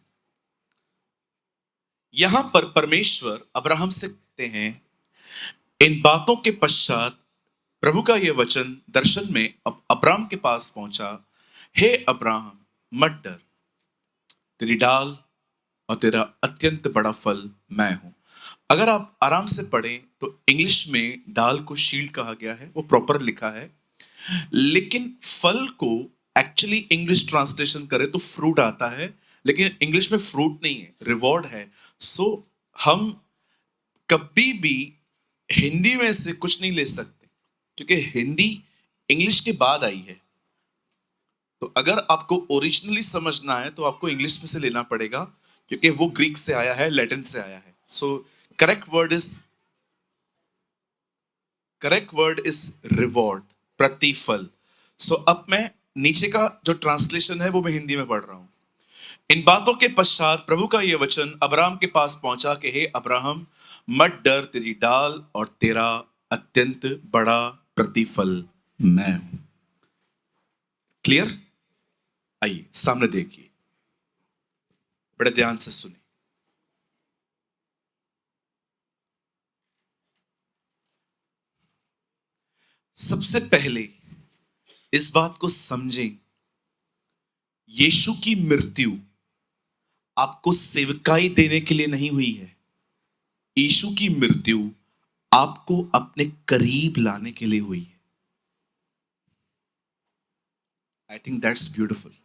Speaker 1: यहां पर परमेश्वर अब्राहम से कहते हैं, इन बातों के पश्चात प्रभु का यह वचन दर्शन में अब्राहम के पास पहुंचा, हे अब्राहम, मत डर, तेरी डाल और तेरा अत्यंत बड़ा फल मैं हूं। अगर आप आराम से पढ़ें तो इंग्लिश में डाल को शील्ड कहा गया है, वो प्रॉपर लिखा है, लेकिन फल को एक्चुअली इंग्लिश ट्रांसलेशन करें तो फ्रूट आता है, लेकिन इंग्लिश में फ्रूट नहीं है, रिवॉर्ड है। सो हम कभी भी हिंदी में से कुछ नहीं ले सकते, क्योंकि हिंदी इंग्लिश के बाद आई है। तो अगर आपको ओरिजिनली समझना है तो आपको इंग्लिश में से लेना पड़ेगा, क्योंकि वो ग्रीक से आया है, लैटिन से आया है। So correct word is reward, प्रतिफल। सो अब मैं नीचे का जो ट्रांसलेशन है वो मैं हिंदी में पढ़ रहा हूं। इन बातों के पश्चात प्रभु का यह वचन अब्राहम के पास पहुंचा कि हे अब्राहम, मत डर, तेरी डाल और तेरा अत्यंत बड़ा प्रतिफल मैं हूं। क्लियर? आइए सामने देखिए, बड़े ध्यान से सुने। सबसे पहले इस बात को समझें, यीशु की मृत्यु आपको सेवकाई देने के लिए नहीं हुई है। यीशु की मृत्यु आपको अपने करीब लाने के लिए हुई है। I think that's beautiful.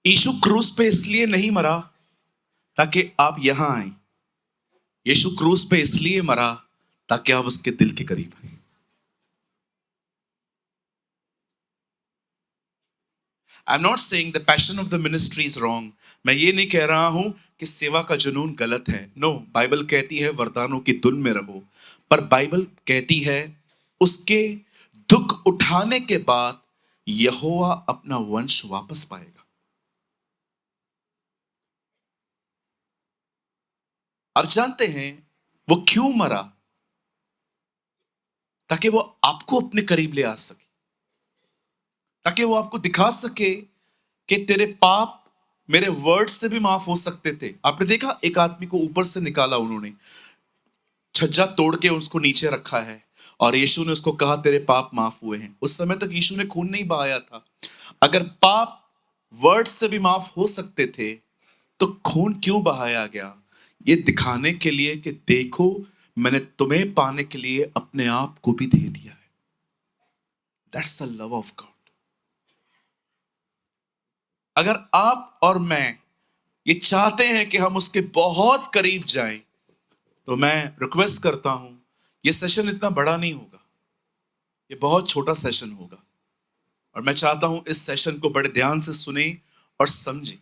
Speaker 1: Yeshu क्रूस पे इसलिए नहीं मरा ताकि आप यहां आए, यीशु क्रूस पे इसलिए मरा ताकि आप उसके दिल के करीब आए। I am not saying the passion of the ministry is wrong. मैं ये नहीं कह रहा हूं कि सेवा का जुनून गलत है। नो, बाइबल कहती है वरदानों की धुन में रहो, पर बाइबल कहती है उसके दुख उठाने के बाद यहोवा अपना वंश वापस पाएगा। आप जानते हैं वो क्यों मरा? ताकि वो आपको अपने करीब ले आ सके, ताकि वो आपको दिखा सके कि तेरे पाप मेरे वर्ड से भी माफ हो सकते थे। आपने देखा एक आदमी को ऊपर से निकाला, उन्होंने छज्जा तोड़ के उसको नीचे रखा है और यीशु ने उसको कहा तेरे पाप माफ हुए हैं। उस समय तक यीशु ने खून नहीं बहाया था। अगर पाप वर्ड से भी माफ हो सकते थे तो खून क्यों बहाया गया? ये दिखाने के लिए कि देखो, मैंने तुम्हें पाने के लिए अपने आप को भी दे दिया है। That's the love of God. अगर आप और मैं ये चाहते हैं कि हम उसके बहुत करीब जाएं, तो मैं रिक्वेस्ट करता हूं, ये सेशन इतना बड़ा नहीं होगा, ये बहुत छोटा सेशन होगा, और मैं चाहता हूं इस सेशन को बड़े ध्यान से सुने और समझें।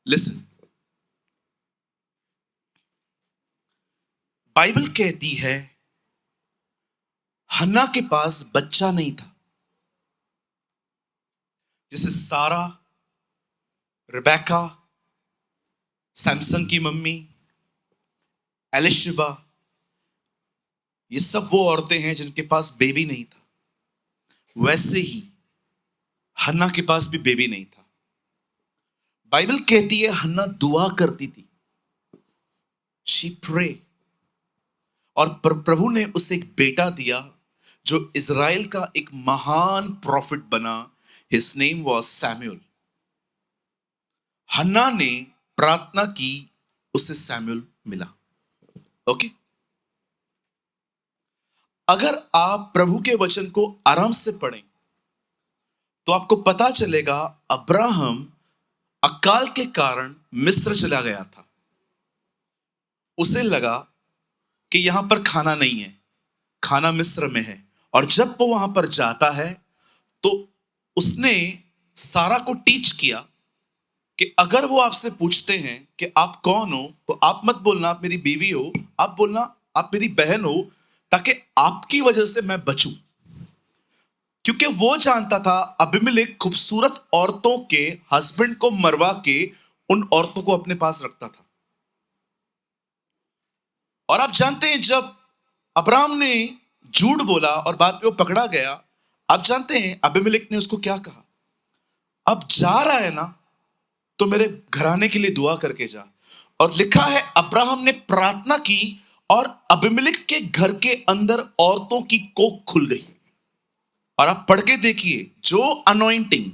Speaker 1: लिसन, बाइबल कहती है हन्ना के पास बच्चा नहीं था। जैसे सारा, रिबेका, सैमसन की मम्मी, एलिशबा, ये सब वो औरतें हैं जिनके पास बेबी नहीं था, वैसे ही हन्ना के पास भी बेबी नहीं था। बाइबल कहती है हन्ना दुआ करती थी, शी प्रे, और प्रभु ने उसे एक बेटा दिया जो इज़राइल का एक महान प्रॉफिट बना। His name was Samuel. Hannah ने प्रार्थना की, उसे सैमुअल मिला। ओके, अगर आप प्रभु के वचन को आराम से पढ़ें तो आपको पता चलेगा अब्राहम अकाल के कारण मिस्र चला गया था। उसे लगा कि यहां पर खाना नहीं है, खाना मिस्र में है, और जब वो वहां पर जाता है तो उसने सारा को टीच किया कि अगर वो आपसे पूछते हैं कि आप कौन हो, तो आप मत बोलना आप मेरी बीवी हो, आप बोलना आप मेरी बहन हो, ताकि आपकी वजह से मैं बचूं। क्योंकि वो जानता था अबीमेलेक खूबसूरत औरतों के हस्बैंड को मरवा के उन औरतों को अपने पास रखता था। और आप जानते हैं जब अब्राहम ने झूठ बोला और बाद में वो पकड़ा गया, आप जानते हैं अबीमेलेक ने उसको क्या कहा? अब जा रहा है ना, तो मेरे घराने के लिए दुआ करके जा। और लिखा है अब्राहम ने प्रार्थना की और अबीमेलेक के घर के अंदर औरतों की कोख खुल गई। और आप पढ़ के देखिए, जो अनॉइंटिंग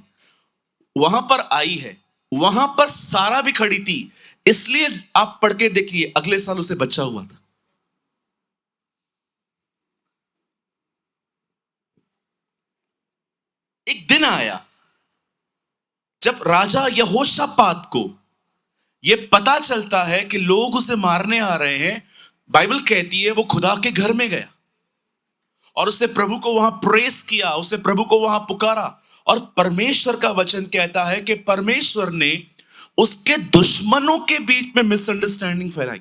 Speaker 1: वहां पर आई है, वहां पर सारा भी खड़ी थी। इसलिए आप पढ़ के देखिए, अगले साल उसे बच्चा हुआ था। एक दिन आया जब राजा यहोशापात को यह पता चलता है कि लोग उसे मारने आ रहे हैं। बाइबल कहती है वो खुदा के घर में गया और उसने प्रभु को वहां प्रेस किया, उसने प्रभु को वहां पुकारा। और परमेश्वर का वचन कहता है कि परमेश्वर ने उसके दुश्मनों के बीच में मिसअंडरस्टैंडिंग फैलाई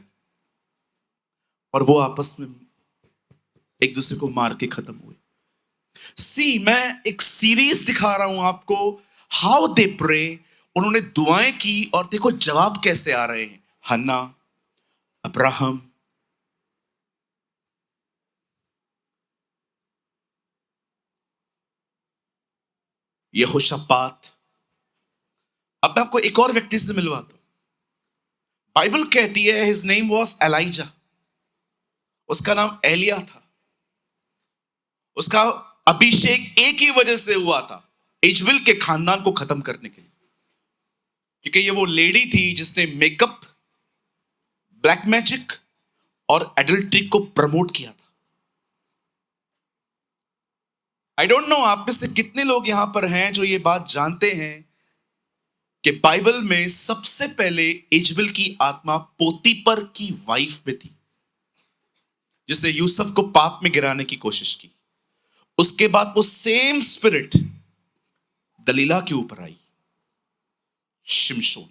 Speaker 1: और वो आपस में एक दूसरे को मार के खत्म हुए। मैं एक सीरीज दिखा रहा हूं आपको, हाउ दे प्रे। उन्होंने दुआएं की और देखो जवाब कैसे आ रहे हैं। हन्ना, अब्राहम, यहोशापात। अब मैं आपको एक और व्यक्ति से मिलवाता हूं। बाइबल कहती है हिज नेम वॉज एलाइजा। उसका नाम एलिया था। उसका अभिषेक एक ही वजह से हुआ था, इजबेल के खानदान को खत्म करने के लिए। क्योंकि ये वो लेडी थी जिसने मेकअप, ब्लैक मैजिक और एडल्ट्री को प्रमोट किया था। आई डोंट नो आप में से कितने लोग यहां पर हैं जो ये बात जानते हैं कि बाइबल में सबसे पहले इजबेल की आत्मा पोतीपर की वाइफ में थी, जिसने यूसुफ को पाप में गिराने की कोशिश की। उसके बाद वो सेम स्पिरिट दलीला के ऊपर आई, शिमशोन।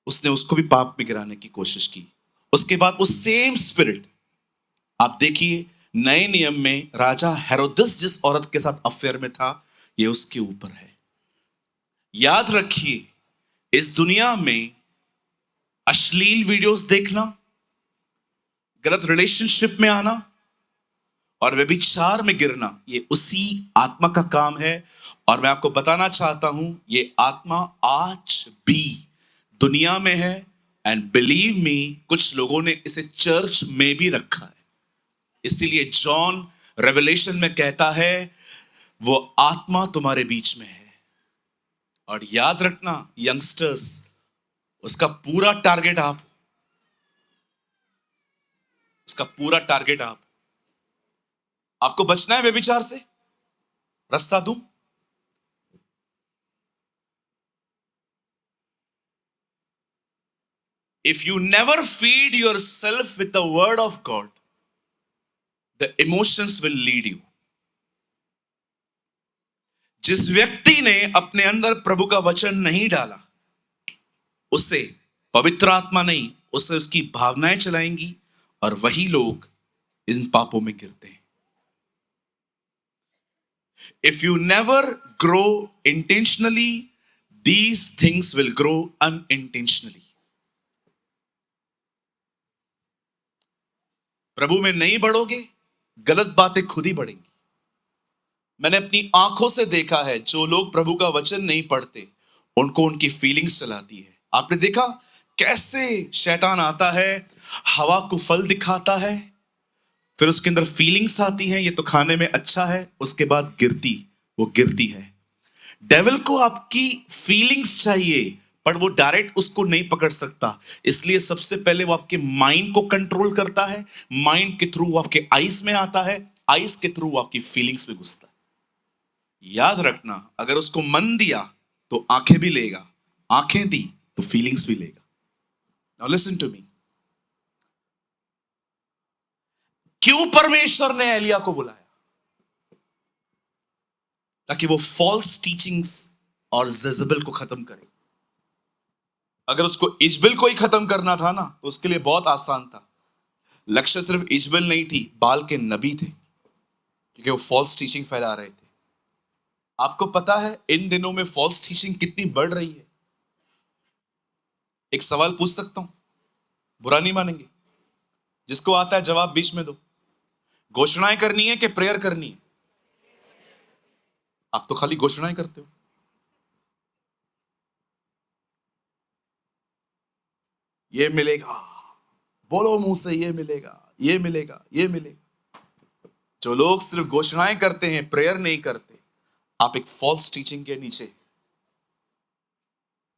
Speaker 1: उसने उसको भी पाप में गिराने की कोशिश की। उसके बाद वो सेम स्पिरिट, आप देखिए नए नियम में राजा हेरोदस जिस औरत के साथ अफेयर में था, ये उसके ऊपर है। याद रखिए, इस दुनिया में अश्लील वीडियोस देखना, गलत रिलेशनशिप में आना और व्यभिचार में गिरना, ये उसी आत्मा का काम है। और मैं आपको बताना चाहता हूं, ये आत्मा आज भी दुनिया में है। एंड बिलीव मी, कुछ लोगों ने इसे चर्च में भी रखा है। इसीलिए जॉन रेवलेशन में कहता है वो आत्मा तुम्हारे बीच में है। और याद रखना यंगस्टर्स, उसका पूरा टारगेट आप, उसका पूरा टारगेट आप। आपको बचना है व्यभिचार से, रास्ता दूं? If you never feed yourself with the word of God, the emotions will lead you. जिस व्यक्ति ने अपने अंदर प्रभु का वचन नहीं डाला, उसे पवित्र आत्मा नहीं, उसे उसकी भावनाएं चलाएंगी और वही लोग इन पापों में गिरते हैं। If you never grow intentionally, these things will grow unintentionally. प्रभु में नहीं बढ़ोगे, गलत बातें खुद ही बढ़ेंगी। मैंने अपनी आंखों से देखा है, जो लोग प्रभु का वचन नहीं पढ़ते, उनको उनकी फीलिंग्स चलाती है। आपने देखा कैसे शैतान आता है, हवा को फल दिखाता है, फिर उसके अंदर फीलिंग्स आती हैं, ये तो खाने में अच्छा है, उसके बाद वो गिरती है। डेविल को आपकी फीलिंग्स चाहिए, पर वो डायरेक्ट उसको नहीं पकड़ सकता। इसलिए सबसे पहले वो आपके माइंड को कंट्रोल करता है। माइंड के थ्रू वो आपके आइस में आता है, आइस के थ्रू वो आपकी फीलिंग्स में घुसता है। याद रखना, अगर उसको मन दिया तो आंखें भी लेगा, आंखें दी तो फीलिंग्स भी लेगा। Now listen to me. क्यों परमेश्वर ने एलिया को बुलाया? ताकि वो फॉल्स टीचिंग्स और जेजबेल को खत्म करे। अगर उसको इजबेल को ही खत्म करना था ना, तो उसके लिए बहुत आसान था। लक्ष्य सिर्फ इजबेल नहीं थी, बाल के नबी थे, क्योंकि वो फॉल्स टीचिंग फैला रहे थे। आपको पता है इन दिनों में फॉल्स टीचिंग कितनी बढ़ रही है? एक सवाल पूछ सकता हूं, बुरा नहीं मानेंगे? जिसको आता है जवाब बीच में दो। घोषणाएं करनी है कि प्रेयर करनी है? आप तो खाली घोषणाएं करते हो। ये मिलेगा, बोलो मुंह से, ये मिलेगा, ये मिलेगा, ये मिलेगा। जो लोग सिर्फ घोषणाएं करते हैं, प्रेयर नहीं करते, आप एक फॉल्स टीचिंग के नीचे।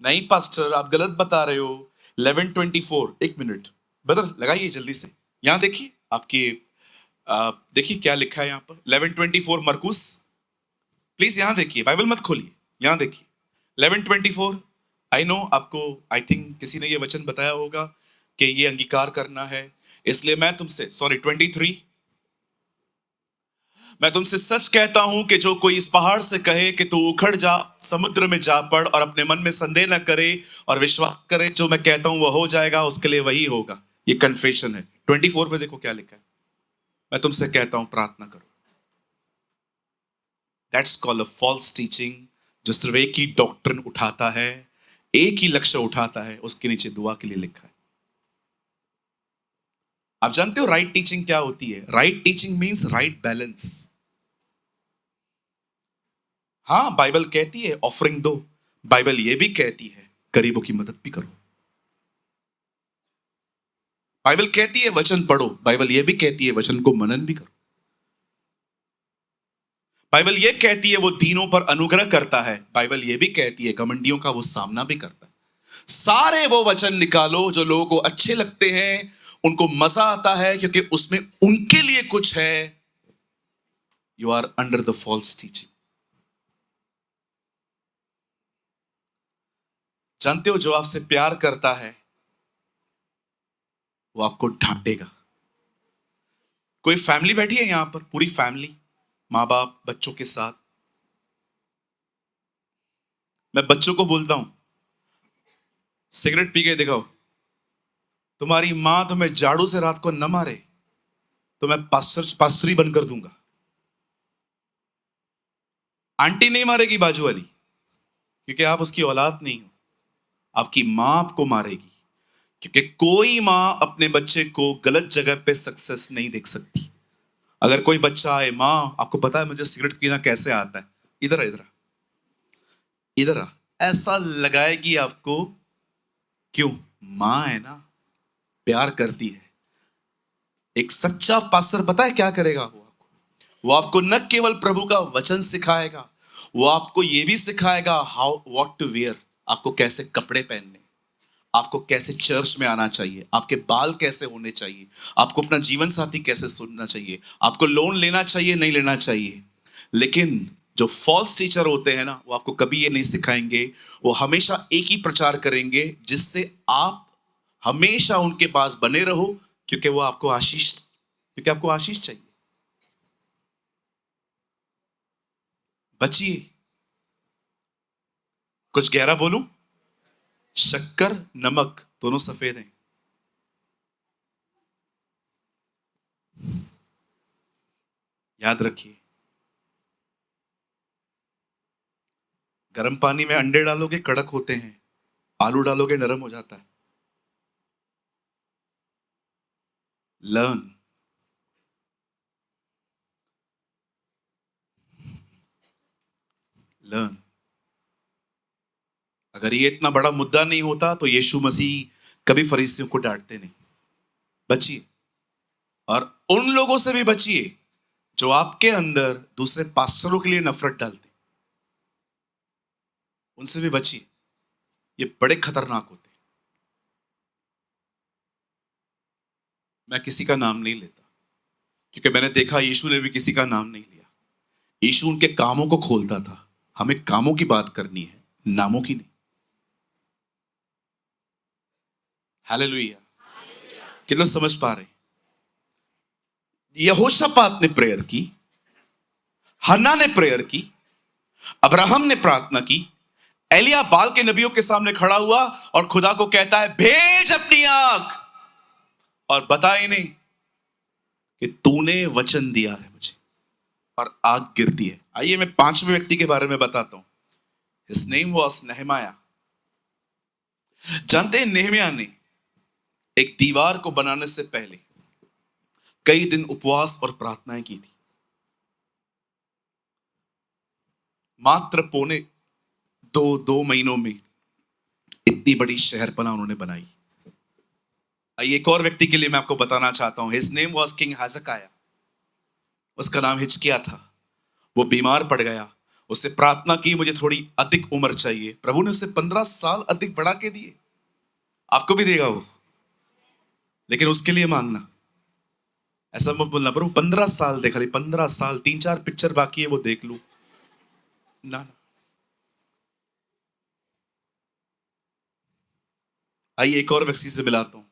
Speaker 1: नहीं पास्टर, आप गलत बता रहे हो। 11:24, एक मिनट ब्रदर लगाइए जल्दी से। यहां देखिए आपकी, देखिए क्या लिखा है यहां पर 11:24 मरकुस। प्लीज यहां देखिए, बाइबल मत खोलिए, यहां देखिए 11:24। आई नो आपको, आई थिंक किसी ने ये वचन बताया होगा कि ये अंगीकार करना है, इसलिए मैं तुमसे, सॉरी 23, मैं तुमसे सच कहता हूं कि जो कोई इस पहाड़ से कहे कि तू उखड़ जा, समुद्र में जा पड़, और अपने मन में संदेह न करे और विश्वास करे जो मैं कहता हूं वह हो जाएगा, उसके लिए वही होगा। ये कन्फेशन है। 24 में देखो क्या लिखा है, मैं तुमसे कहता हूं प्रार्थना करो। That's called a false teaching, जो सिर्फ एक ही डॉक्ट्रिन उठाता है, एक ही लक्ष्य उठाता है, उसके नीचे दुआ के लिए लिखा है। आप जानते हो राइट टीचिंग क्या होती है? Right teaching means right balance. हाँ, बाइबल कहती है ऑफरिंग दो, बाइबल ये भी कहती है गरीबों की मदद भी करो। बाइबल कहती है वचन पढ़ो, बाइबल ये भी कहती है वचन को मनन भी करो। बाइबल ये कहती है वो दीनों पर अनुग्रह करता है, बाइबल ये भी कहती है घमंडियों का वो सामना भी करता है। सारे वो वचन निकालो जो लोगों को अच्छे लगते हैं, उनको मजा आता है क्योंकि उसमें उनके लिए कुछ है। You are under the false teaching. जानते हो जो आपसे प्यार करता है वो आपको डांटेगा। कोई फैमिली बैठी है यहां पर, पूरी फैमिली, माँ बाप बच्चों के साथ। मैं बच्चों को बोलता हूं सिगरेट पी के दिखाओ, तुम्हारी मां तुम्हें झाड़ू से रात को न मारे तो मैं पास्टरी बनकर दूंगा। आंटी नहीं मारेगी बाजू वाली, क्योंकि आप उसकी औलाद नहीं हो। आपकी मां आपको मारेगी, क्योंकि कोई मां अपने बच्चे को गलत जगह पे सक्सेस नहीं देख सकती। अगर कोई बच्चा आए, मां आपको पता है मुझे सिगरेट पीना कैसे आता है, इधर आ, इधर आ, इधर आ, ऐसा लगाएगी आपको। क्यों? मां है ना, प्यार करती है। एक सच्चा पास्टर पता है क्या करेगा? वो आपको न केवल प्रभु का वचन सिखाएगा, वो आपको ये भी सिखाएगा हाउ व्हाट टू वेयर, आपको कैसे कपड़े पहनने, आपको कैसे चर्च में आना चाहिए, आपके बाल कैसे होने चाहिए, आपको अपना जीवन साथी कैसे सुनना चाहिए, आपको लोन लेना चाहिए नहीं लेना चाहिए। लेकिन जो फॉल्स टीचर होते हैं ना, वो आपको कभी ये नहीं सिखाएंगे। वो हमेशा एक ही प्रचार करेंगे जिससे आप हमेशा उनके पास बने रहो, क्योंकि वो आपको आशीष, क्योंकि आपको आशीष चाहिए। बचिए। कुछ गहरा बोलूं? शक्कर नमक दोनों सफेद हैं। याद रखिए, गर्म पानी में अंडे डालोगे कड़क होते हैं, आलू डालोगे नरम हो जाता है। लर्न। लर्न। अगर ये इतना बड़ा मुद्दा नहीं होता तो यीशु मसीह कभी फरीसियों को डांटते नहीं। बचिए, और उन लोगों से भी बचिए जो आपके अंदर दूसरे पास्टरों के लिए नफरत डालते, उनसे भी बचिए। ये बड़े खतरनाक होते। मैं किसी का नाम नहीं लेता, क्योंकि मैंने देखा यीशु ने भी किसी का नाम नहीं लिया। यीशु उनके कामों को खोलता था। हमें कामों की बात करनी है, नामों की नहीं। हालेलुया। कितना समझ पा रहे? यहोशापात ने प्रेयर की, हन्ना ने प्रेयर की, अब्राहम ने प्रार्थना की, एलिया बाल के नबियों के सामने खड़ा हुआ और खुदा को कहता है भेज अपनी आग, और बता इन्हें कि तूने वचन दिया है मुझे, और आग गिरती है। आइए मैं पांचवें व्यक्ति के बारे में बताता हूं। His name was नेहमाया। जानते हैं नेहमिया ने एक दीवार को बनाने से पहले कई दिन उपवास और प्रार्थनाएं की थी। मात्र पौने दो महीनों में इतनी बड़ी शहरपनाह उन्होंने बनाई। एक और व्यक्ति के लिए मैं आपको बताना चाहता हूं। His name was king Hezekiah. उसका नाम हिजकिय्याह था। वो बीमार पड़ गया, उससे प्रार्थना की, मुझे थोड़ी अधिक उम्र चाहिए। प्रभु ने उसे 15 साल अधिक बढ़ा के दिए। आपको भी देगा वो, लेकिन उसके लिए मांगना। ऐसा मत बोलना प्रभु 15 साल दे, खाली 15 साल, 3-4 पिक्चर बाकी है वो देख लूं। ना। आइए एक और व्यक्ति से मिलाता हूं।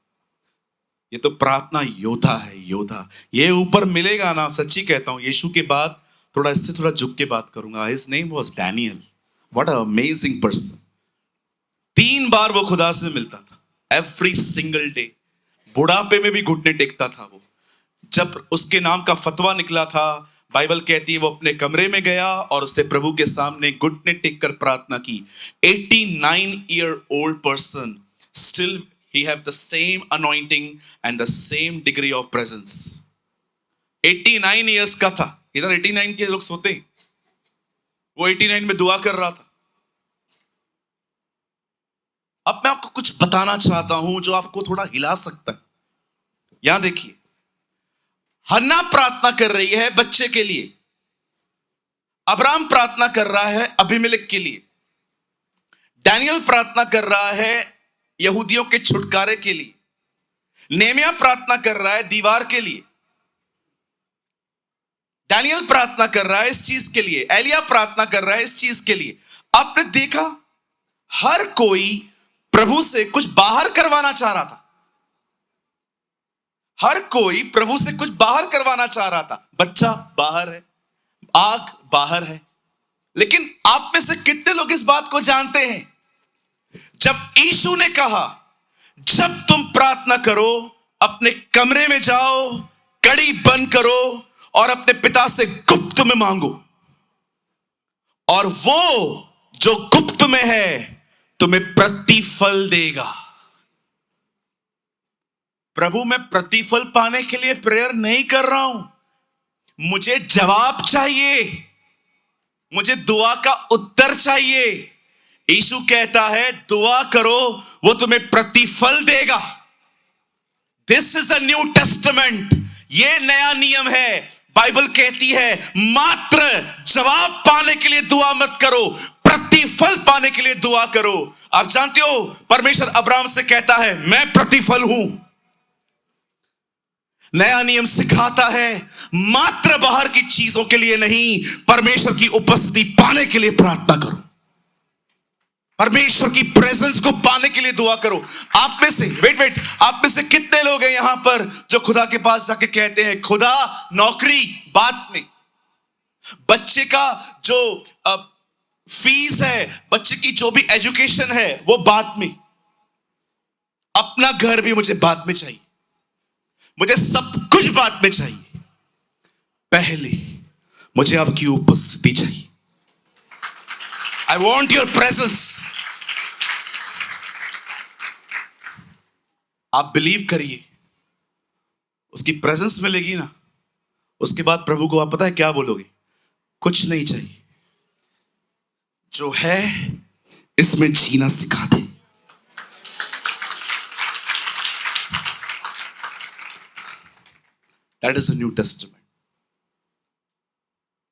Speaker 1: ये तो प्रार्थना योद्धा है, योद्धा। ये ऊपर मिलेगा ना, सच्ची कहता हूं, यीशु के बाद थोड़ा इससे थोड़ा झुक के बात करूंगा। His name was Daniel. What a amazing person. 3 बार वो खुदा से मिलता था, एवरी सिंगल डे। बुढ़ापे में भी घुटने टेकता था वो। जब उसके नाम का फतवा निकला था, बाइबल कहती है वो अपने कमरे में गया और उसने प्रभु के सामने घुटने टेक कर प्रार्थना की। 89-year-old person, still he have the same anointing and the same degree of presence। 89 years का था। इधर 89 के लोग सोते हैं, वो 89 में दुआ कर रहा था। अब मैं आपको कुछ बताना चाहता हूं जो आपको थोड़ा हिला सकता है। यहां देखिए, हन्ना प्रार्थना कर रही है बच्चे के लिए, अब्राहम प्रार्थना कर रहा है अबीमेलेक के लिए, डैनियल प्रार्थना कर रहा है यहूदियों के छुटकारे के लिए, नेहमिया प्रार्थना कर रहा है दीवार के लिए, डैनियल प्रार्थना कर रहा है इस चीज के लिए, एलिया प्रार्थना कर रहा है इस चीज के लिए। आपने देखा हर कोई प्रभु से कुछ बाहर करवाना चाह रहा था। हर कोई प्रभु से कुछ बाहर करवाना चाह रहा था। बच्चा बाहर है, आग बाहर है। लेकिन आप में से कितने लोग इस बात को जानते हैं, जब यीशु ने कहा जब तुम प्रार्थना करो अपने कमरे में जाओ, कड़ी बंद करो और अपने पिता से गुप्त में मांगो, और वो जो गुप्त में है तुम्हें प्रतिफल देगा। प्रभु मैं प्रतिफल पाने के लिए प्रेयर नहीं कर रहा हूं, मुझे जवाब चाहिए, मुझे दुआ का उत्तर चाहिए। यीशु कहता है दुआ करो वो तुम्हें प्रतिफल देगा। This is a new testament. ये नया नियम है। बाइबल कहती है मात्र जवाब पाने के लिए दुआ मत करो, प्रतिफल पाने के लिए दुआ करो। आप जानते हो परमेश्वर अब्राहम से कहता है मैं प्रतिफल हूं। नया नियम सिखाता है मात्र बाहर की चीजों के लिए नहीं, परमेश्वर की उपस्थिति पाने के लिए प्रार्थना करो, परमेश्वर की प्रेजेंस को पाने के लिए दुआ करो। आप में से वेट आप में से कितने लोग हैं यहां पर जो खुदा के पास जाके कहते हैं खुदा नौकरी बाद में, बच्चे का जो फीस है, बच्चे की जो भी एजुकेशन है वो बाद में, अपना घर भी मुझे बाद में चाहिए, मुझे सब कुछ बाद में चाहिए, पहले मुझे आपकी उपस्थिति चाहिए। I want your presence. आप बिलीव करिए, उसकी प्रेजेंस मिलेगी ना, उसके बाद प्रभु को आप पता है क्या बोलोगे, कुछ नहीं चाहिए, जो है इसमें जीना सिखा दे। That is a new testament.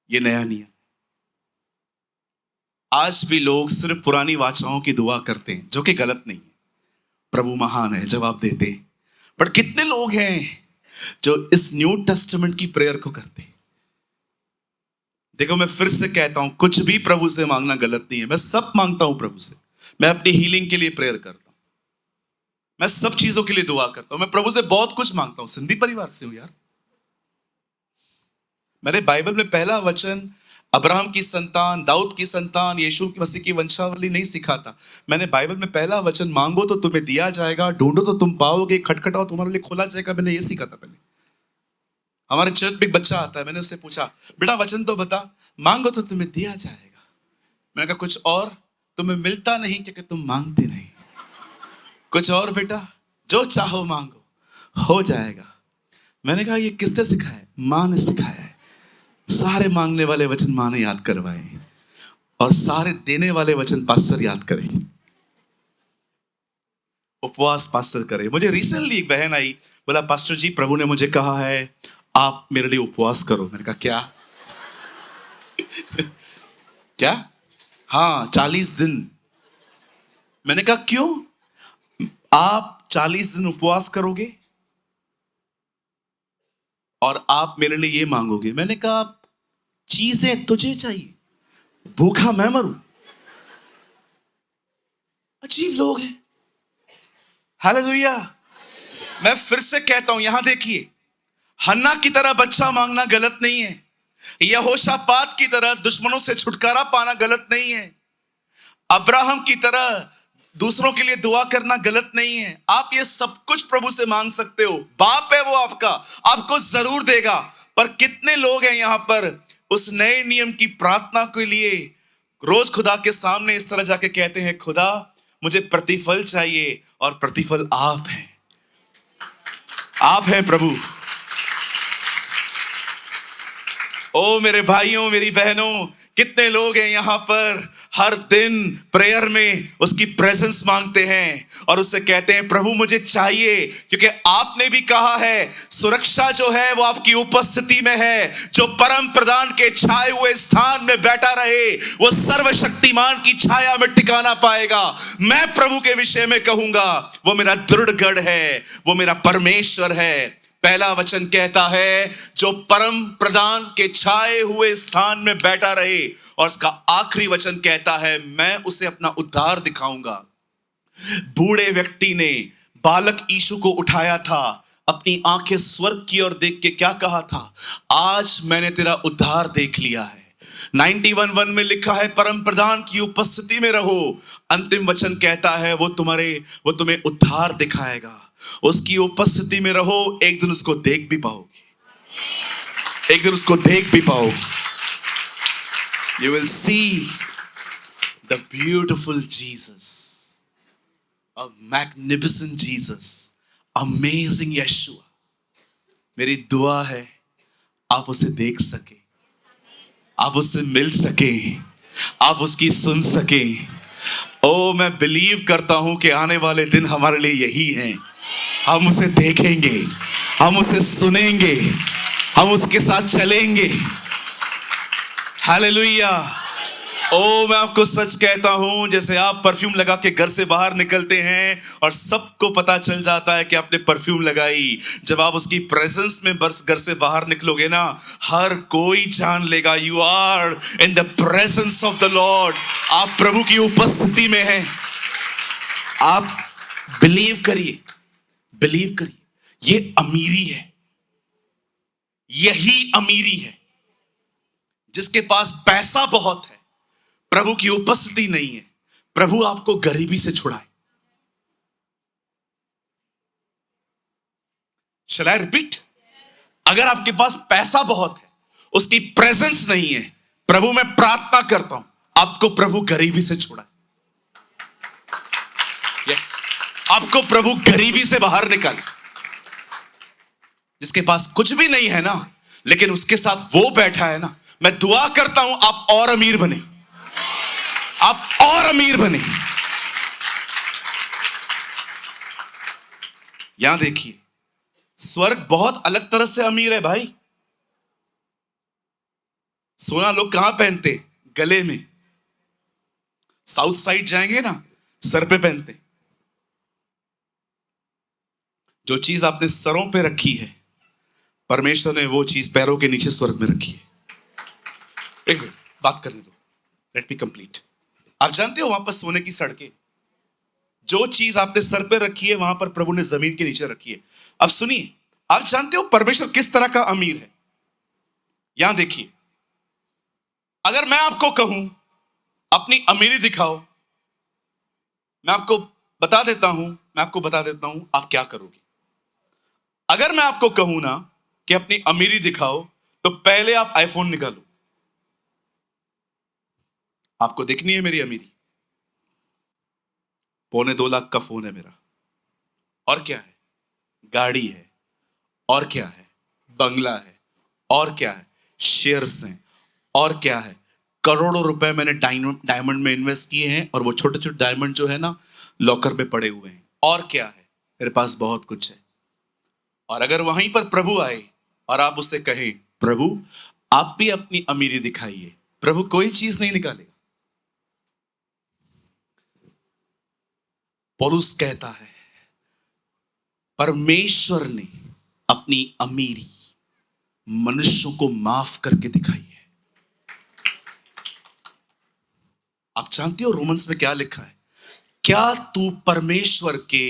Speaker 1: ये नया नियम। आज भी लोग सिर्फ पुरानी वाचाओं की दुआ करते हैं, जो कि गलत नहीं है, प्रभु महान है, जवाब देते हैं। बट कितने लोग हैं जो इस न्यू टेस्टामेंट की प्रेयर को करते हैं? देखो मैं फिर से कहता हूं, कुछ भी प्रभु से मांगना गलत नहीं है। मैं सब मांगता हूं प्रभु से। मैं अपनी हीलिंग के लिए प्रेयर करता हूं, मैं सब चीजों के लिए दुआ करता हूं, मैं प्रभु से बहुत कुछ मांगता हूं। सिंधी परिवार से हूं यार। मैंने बाइबल में पहला वचन अब्राहम की संतान, दाऊद की संतान, यीशु मसीह की वंशावली नहीं सिखाता। मैंने बाइबल में पहला वचन मांगो तो तुम्हें दिया जाएगा, ढूंढो तो तुम पाओगे, खटखटाओ तुम्हारे लिए खोला जाएगा, मैंने ये सीखा था पहले। हमारे चर्च में एक बच्चा आता है, मैंने उससे पूछा बेटा वचन तो बता, मांगो तो तुम्हें दिया जाएगा। मैंने कहा कुछ और? तुम्हें मिलता नहीं क्योंकि तुम मांगते नहीं। कुछ और बेटा? जो चाहो मांगो हो जाएगा। मैंने कहा ये किसने सिखाया है? माँ ने सिखाया है। सारे मांगने वाले वचन माँ ने याद करवाए। और सारे देने वाले वचन पास्टर याद करें। उपवास पास्टर करें। मुझे रिसेंटली एक बहन आई, बोला पास्टर जी प्रभु ने मुझे कहा है आप मेरे लिए उपवास करो। मैंने कहा क्या? क्या? हाँ 40 दिन। मैंने कहा क्यों? आप 40 दिन उपवास करोगे और आप मेरे लिए ये मांगोगे। मैंने कहा चीजें तुझे चाहिए, भूखा मैं मरूं। अजीब लोग हैं। हालेलुया। मैं फिर से कहता हूं, यहां देखिए, हन्ना की तरह बच्चा मांगना गलत नहीं है, यहोशापात की तरह दुश्मनों से छुटकारा पाना गलत नहीं है, अब्राहम की तरह दूसरों के लिए दुआ करना गलत नहीं है। आप ये सब कुछ प्रभु से मांग सकते हो, बाप है वो आपका, आपको जरूर देगा। पर कितने लोग हैं यहां पर उस नए नियम की प्रार्थना के लिए रोज खुदा के सामने इस तरह जाके कहते हैं खुदा मुझे प्रतिफल चाहिए, और प्रतिफल आप हैं, आप हैं प्रभु। ओ मेरे भाइयों मेरी बहनों, कितने लोग हैं यहां पर हर दिन प्रेयर में उसकी प्रेजेंस मांगते हैं और उससे कहते हैं प्रभु मुझे चाहिए, क्योंकि आपने भी कहा है सुरक्षा जो है वो आपकी उपस्थिति में है। जो परम प्रधान के छाए हुए स्थान में बैठा रहे वो सर्वशक्तिमान की छाया में ठिकाना पाएगा। मैं प्रभु के विषय में कहूंगा वो मेरा दृढ़ गढ़ है, वो मेरा परमेश्वर है। पहला वचन कहता है जो परम प्रधान के छाए हुए स्थान में बैठा रहे, और उसका आखिरी वचन कहता है मैं उसे अपना उद्धार दिखाऊंगा। बूढ़े व्यक्ति ने बालक यीशु को उठाया था, अपनी आंखें स्वर्ग की ओर देख के क्या कहा था? आज मैंने तेरा उद्धार देख लिया है। 91:1 में लिखा है परम प्रधान की उपस्थिति में रहो। अंतिम वचन कहता है वो तुम्हें उद्धार दिखाएगा। उसकी उपस्थिति में रहो, एक दिन उसको देख भी पाओगे, एक दिन उसको देख भी पाओगे। You will see the beautiful Jesus, a magnificent Jesus, amazing Yeshua। मेरी दुआ है आप उसे देख सके, आप उससे मिल सके, आप उसकी सुन सके। ओ मैं बिलीव करता हूं कि आने वाले दिन हमारे लिए यही हैं। हम उसे देखेंगे, हम उसे सुनेंगे, हम उसके साथ चलेंगे। हालेलुया। ओ मैं आपको सच कहता हूं, जैसे आप परफ्यूम लगा के घर से बाहर निकलते हैं और सबको पता चल जाता है कि आपने परफ्यूम लगाई, जब आप उसकी प्रेजेंस में बस घर से बाहर निकलोगे ना, हर कोई जान लेगा you are in the presence of the Lord. आप प्रभु की उपस्थिति में हैं। आप बिलीव करिए, बिलीव करिए, ये अमीरी है, यही अमीरी है। जिसके पास पैसा बहुत है, प्रभु की उपस्थिति नहीं है, प्रभु आपको गरीबी से छुड़ाए। Shall I repeat? अगर आपके पास पैसा बहुत है, उसकी प्रेजेंस नहीं है, प्रभु मैं प्रार्थना करता हूं आपको प्रभु गरीबी से छुड़ाए। यस, आपको प्रभु गरीबी से बाहर निकाले। जिसके पास कुछ भी नहीं है ना, लेकिन उसके साथ वो बैठा है ना, मैं दुआ करता हूं आप और अमीर बने, आप और अमीर बने। यहां देखिए, स्वर्ग बहुत अलग तरह से अमीर है भाई। सोना लोग कहां पहनते? गले में। साउथ साइड जाएंगे ना, सर पे पहनते। जो चीज आपने सरों पे रखी है, परमेश्वर ने वो चीज पैरों के नीचे स्वर्ग में रखी है। एक मिनट बात करने दो, लेट मी कंप्लीट। आप जानते हो वहां पर सोने की सड़कें, जो चीज आपने सर पे रखी है वहां पर प्रभु ने जमीन के नीचे रखी है। अब सुनिए, आप जानते हो परमेश्वर किस तरह का अमीर है? यहां देखिए, अगर मैं आपको कहूं अपनी अमीरी दिखाओ, मैं आपको बता देता हूं आप क्या करोगे। अगर मैं आपको कहूं ना कि अपनी अमीरी दिखाओ, तो पहले आप आईफोन निकालो। आपको देखनी है मेरी अमीरी? 2.25 लाख का फोन है मेरा, और क्या है? गाड़ी है, और क्या है? बंगला है, और क्या है? शेयर्स हैं, और क्या है? करोड़ों रुपए मैंने डायमंड में इन्वेस्ट किए हैं और वो छोटे छोटे डायमंड जो है ना लॉकर में पड़े हुए हैं, और क्या है, मेरे पास बहुत कुछ है। और अगर वहीं पर प्रभु आए और आप उससे कहें, प्रभु आप भी अपनी अमीरी दिखाइए, प्रभु कोई चीज नहीं निकालेगा। पौलुस कहता है परमेश्वर ने अपनी अमीरी मनुष्यों को माफ करके दिखाई है। आप जानते हो रोमन्स में क्या लिखा है? क्या तू परमेश्वर के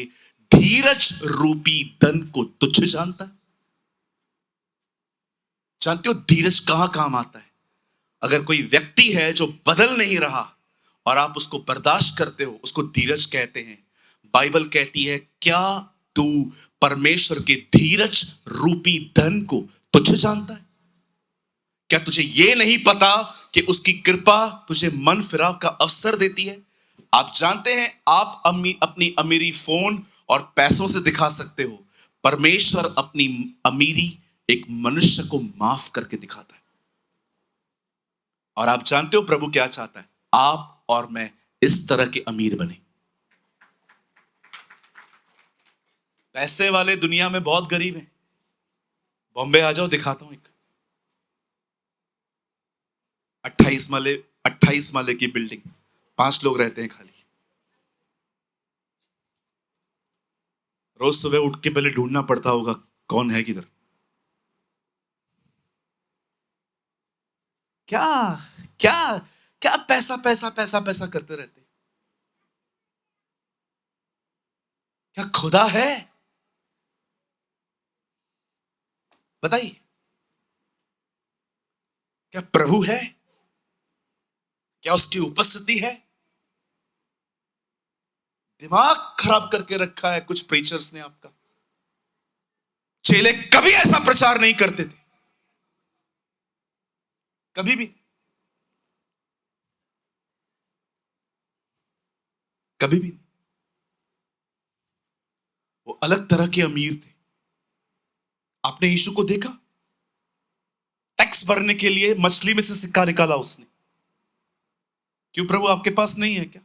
Speaker 1: धीरज रूपी धन को तुच्छ जानता है? जानते हो धीरज कहां काम आता है? अगर कोई व्यक्ति है जो बदल नहीं रहा और आप उसको बर्दाश्त करते हो, उसको धीरज कहते हैं। बाइबल कहती है क्या तू परमेश्वर के धीरज रूपी धन को तुच्छ जानता है? क्या तुझे यह नहीं पता कि उसकी कृपा तुझे मन फिराव का अवसर देती है? आप जानते हैं आप अपनी अमीरी फोन और पैसों से दिखा सकते हो, परमेश्वर अपनी अमीरी एक मनुष्य को माफ करके दिखाता है। और आप जानते हो प्रभु क्या चाहता है? आप और मैं इस तरह के अमीर बने। पैसे वाले दुनिया में बहुत गरीब हैं। बॉम्बे आ जाओ, दिखाता हूं एक 28 माले की बिल्डिंग, 5 लोग रहते हैं खाली। रोज सुबह उठ के पहले ढूंढना पड़ता होगा कौन है किधर। क्या क्या क्या पैसा पैसा पैसा पैसा करते रहते। क्या खुदा है? बताइए, क्या प्रभु है? क्या उसकी उपस्थिति है? दिमाग खराब करके रखा है कुछ प्रीचर्स ने आपका। चेले कभी ऐसा प्रचार नहीं करते थे, कभी भी, कभी भी। वो अलग तरह के अमीर थे। आपने यीशु को देखा? टैक्स भरने के लिए मछली में से सिक्का निकाला उसने। क्यों प्रभु आपके पास नहीं है क्या?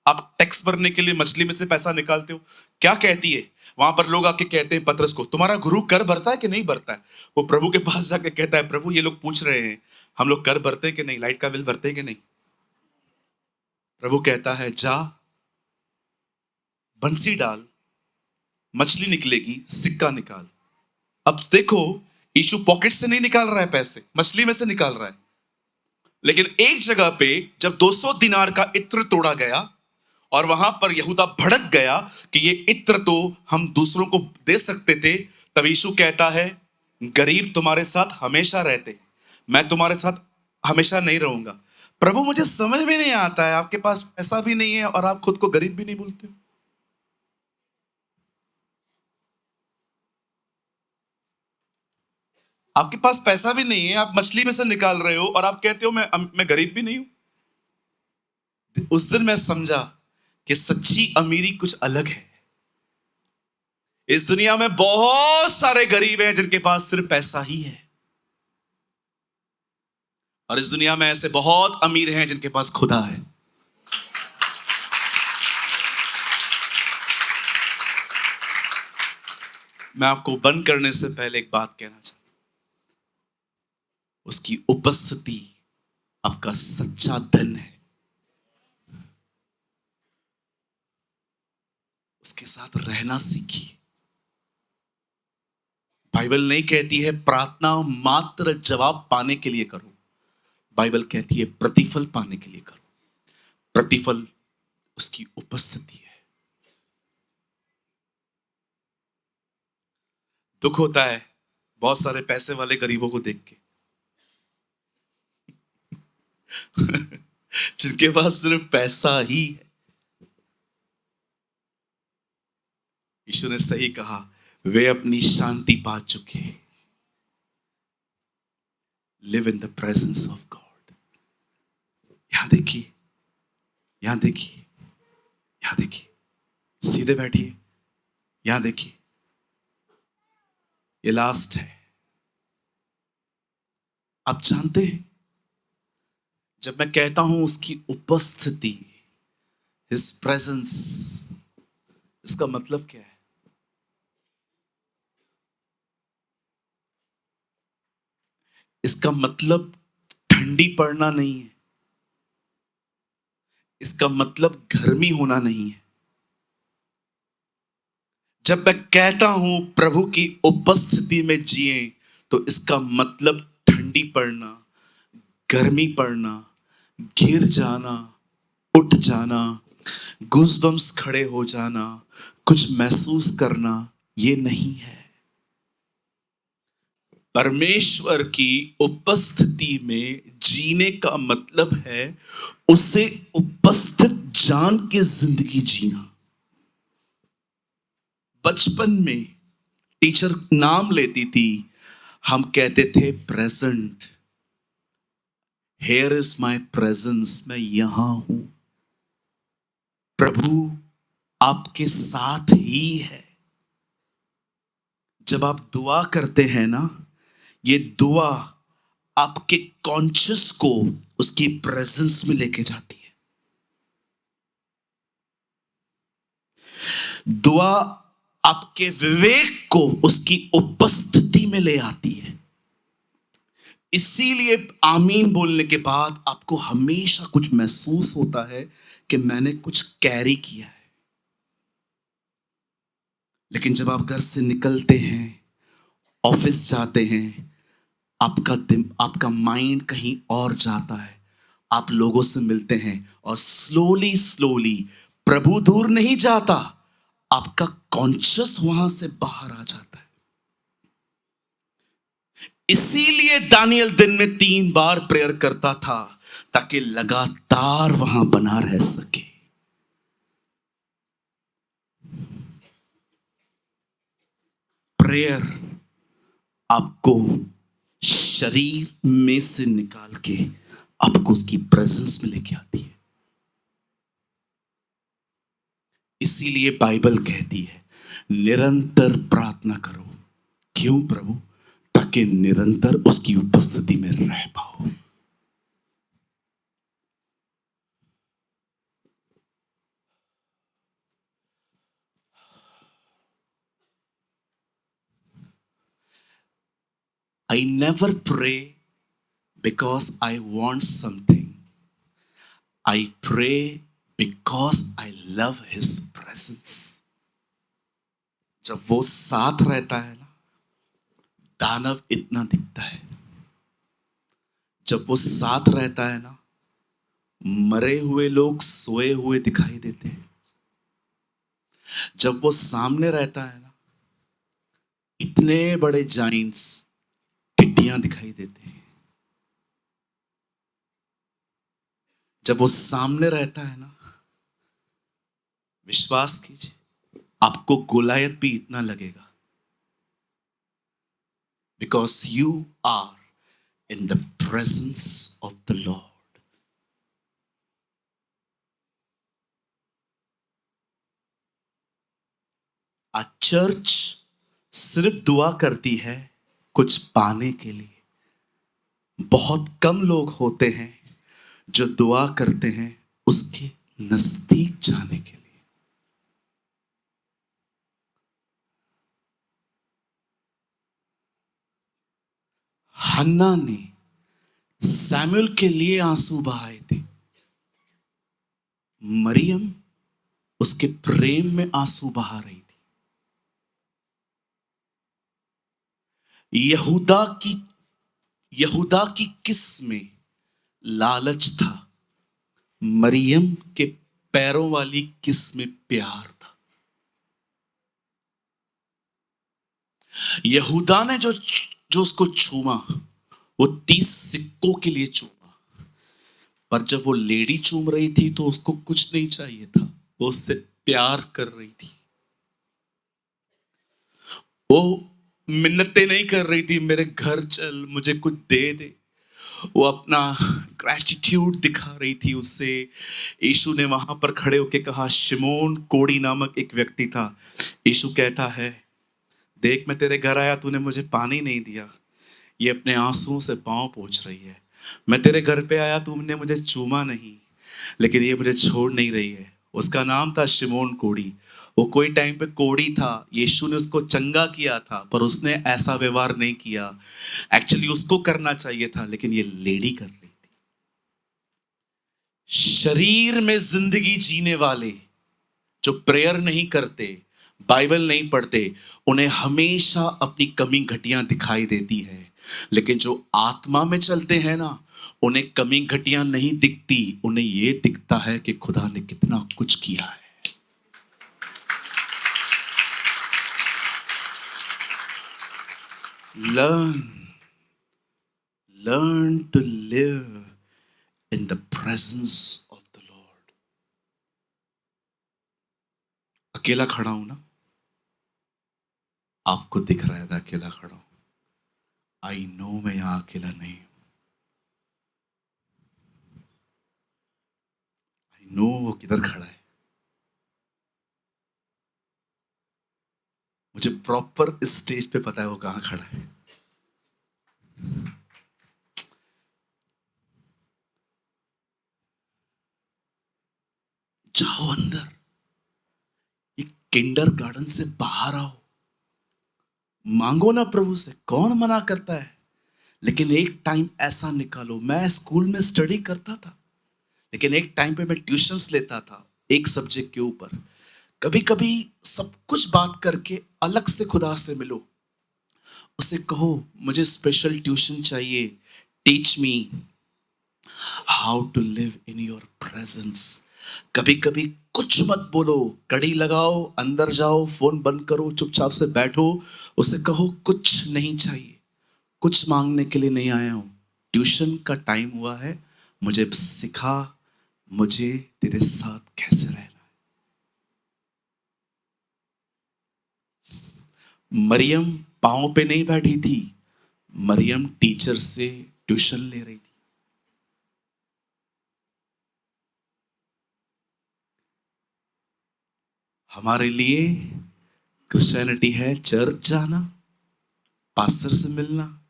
Speaker 1: आप टैक्स भरने के लिए मछली में से पैसा निकालते हो? क्या कहती है वहां पर? लोग आके कहते हैं पतरस को, तुम्हारा गुरु कर भरता है कि नहीं भरता है? वो प्रभु के पास जाके कहता है, प्रभु ये लोग पूछ रहे हैं हम लोग कर भरते हैं कि नहीं, लाइट का बिल भरते हैं कि नहीं। प्रभु कहता है जा बंसी डाल, मछली निकलेगी, सिक्का निकाल। अब देखो यीशु पॉकेट से नहीं निकाल रहा है पैसे, मछली में से निकाल रहा है। लेकिन एक जगह पे जब 200 दिनार का इत्र तोड़ा गया और वहां पर यहूदा भड़क गया कि ये इत्र तो हम दूसरों को दे सकते थे, तब यीशु कहता है गरीब तुम्हारे साथ हमेशा रहते हैं, मैं तुम्हारे साथ हमेशा नहीं रहूंगा। प्रभु मुझे समझ में नहीं आता है, आपके पास पैसा भी नहीं है और आप खुद को गरीब भी नहीं बोलते हो। आपके पास पैसा भी नहीं है, आप मछली में से निकाल रहे हो और आप कहते हो मैं गरीब भी नहीं हूं। उस दिन मैं समझा कि सच्ची अमीरी कुछ अलग है। इस दुनिया में बहुत सारे गरीब हैं जिनके पास सिर्फ पैसा ही है, और इस दुनिया में ऐसे बहुत अमीर हैं जिनके पास खुदा है। मैं आपको बंद करने से पहले एक बात कहना चाहता हूं, उसकी उपस्थिति आपका सच्चा धन है। उसके साथ रहना सीखिए। बाइबल नहीं कहती है प्रार्थना मात्र जवाब पाने के लिए करो, बाइबल कहती है प्रतिफल पाने के लिए करो। प्रतिफल उसकी उपस्थिति है। दुख होता है बहुत सारे पैसे वाले गरीबों को देख के जिनके पास सिर्फ पैसा ही है। यीशु ने सही कहा, वे अपनी शांति पा चुके। Live in the presence of God. यहां देखिए, यहां देखिए, यहां देखिए, सीधे बैठिए, यहां देखिए, ये लास्ट है। आप जानते हैं जब मैं कहता हूं उसकी उपस्थिति, हिज प्रेजेंस, इसका मतलब क्या है? इसका मतलब ठंडी पड़ना नहीं है। इसका मतलब गर्मी होना नहीं है। जब मैं कहता हूं प्रभु की उपस्थिति में जिए, तो इसका मतलब ठंडी पड़ना, गर्मी पड़ना, गिर जाना, उठ जाना, गूज़बम्स खड़े हो जाना, कुछ महसूस करना, ये नहीं है। परमेश्वर की उपस्थिति में जीने का मतलब है उसे उपस्थित जान के जिंदगी जीना। बचपन में टीचर नाम लेती थी, हम कहते थे present, here is my presence, मैं यहां हूं। प्रभु आपके साथ ही है। जब आप दुआ करते हैं ना, ये दुआ आपके कॉन्शियस को उसकी प्रेजेंस में लेके जाती है। दुआ आपके विवेक को उसकी उपस्थिति में ले आती है। इसीलिए आमीन बोलने के बाद आपको हमेशा कुछ महसूस होता है कि मैंने कुछ कैरी किया है। लेकिन जब आप घर से निकलते हैं, ऑफिस जाते हैं, आपका माइंड कहीं और जाता है। आप लोगों से मिलते हैं और स्लोली स्लोली प्रभु दूर नहीं जाता, आपका कॉन्शियस वहां से बाहर आ जाता है। इसीलिए दानियल दिन में 3 बार प्रेयर करता था, ताकि लगातार वहां बना रह सके। प्रेयर आपको शरीर में से निकाल के आपको उसकी प्रेजेंस में लेके आती है। इसीलिए बाइबल कहती है निरंतर प्रार्थना करो। क्यों प्रभु? ताकि निरंतर उसकी उपस्थिति में रह पाओ। I never pray because I want something. I pray because I love his presence. जब वो साथ रहता है ना, दानव इतना दिखता है। जब वो साथ रहता है ना, मरे हुए लोग सोए हुए दिखाई देते हैं। जब वो सामने रहता है ना, इतने बड़े जाइंट्स, टिड्डियां दिखाई देते हैं। जब वो सामने रहता है ना, विश्वास कीजिए आपको गोलायत भी इतना लगेगा। Because you are in the presence of the Lord. A church सिर्फ दुआ करती है कुछ पाने के लिए। बहुत कम लोग होते हैं जो दुआ करते हैं उसके नजदीक जाने के लिए। हन्ना ने सैमुअल के लिए आंसू बहाए थे। मरियम उसके प्रेम में आंसू बहा रही थी। यहूदा की किस में लालच था, मरियम के पैरों वाली किस में प्यार था। यहूदा ने जो उसको छूमा, वो 30 सिक्कों के लिए चूमा। पर जब वो लेडी चूम रही थी तो उसको कुछ नहीं चाहिए था, वो उससे प्यार कर रही थी। वो मिन्नतें नहीं कर रही थी, मेरे घर चल, मुझे कुछ दे दे। वो अपना ग्रैटिट्यूड दिखा रही थी उससे। यीशु ने वहां पर खड़े होकर कहा, शिमोन कोड़ी नामक एक व्यक्ति था। यीशु कहता है, देख मैं तेरे घर आया, तूने मुझे पानी नहीं दिया, ये अपने आंसुओं से पांव पोंछ रही है। मैं तेरे घर पे आया, तुमने मुझे चूमा नहीं, लेकिन ये मुझे छोड़ नहीं रही है। उसका नाम था शिमोन कोड़ी। वो कोई टाइम पे कोड़ी था, यीशु ने उसको चंगा किया था, पर उसने ऐसा व्यवहार नहीं किया। एक्चुअली उसको करना चाहिए था, लेकिन ये लेडी कर रही थी। शरीर में जिंदगी जीने वाले जो प्रेयर नहीं करते, बाइबल नहीं पढ़ते, उन्हें हमेशा अपनी कमी घटियां दिखाई देती है। लेकिन जो आत्मा में चलते हैं ना, उन्हें कमी घटियां नहीं दिखती, उन्हें यह दिखता है कि खुदा ने कितना कुछ किया है। Learn to live in the presence of the Lord. अकेला खड़ा हूं ना, आपको दिख रहा है मैं अकेला खड़ा हूं। आई नो मैं यहां अकेला नहीं हूं। आई नो वो किधर खड़ा है। मुझे प्रॉपर स्टेज पे पता है वो कहां खड़ा है। जाओ अंदर, ये किंडर गार्डन से बाहर आओ, मांगो ना प्रभु से, कौन मना करता है। लेकिन एक टाइम ऐसा निकालो। मैं स्कूल में स्टडी करता था, लेकिन एक टाइम पे मैं ट्यूशंस लेता था एक सब्जेक्ट के ऊपर। कभी कभी सब कुछ बात करके अलग से खुदा से मिलो, उसे कहो मुझे स्पेशल ट्यूशन चाहिए, teach me how to live in your presence. कभी कभी कुछ मत बोलो, कड़ी लगाओ, अंदर जाओ, फोन बंद करो, चुपचाप से बैठो, उसे कहो कुछ नहीं चाहिए, कुछ मांगने के लिए नहीं आया हूं, ट्यूशन का टाइम हुआ है, मुझे सिखा, मुझे तेरे साथ कैसे रहना है। मरियम पांव पे नहीं बैठी थी, मरियम टीचर से ट्यूशन ले रही थी। हमारे लिए क्रिश्चियनिटी है चर्च जाना, पास्टर से मिलना,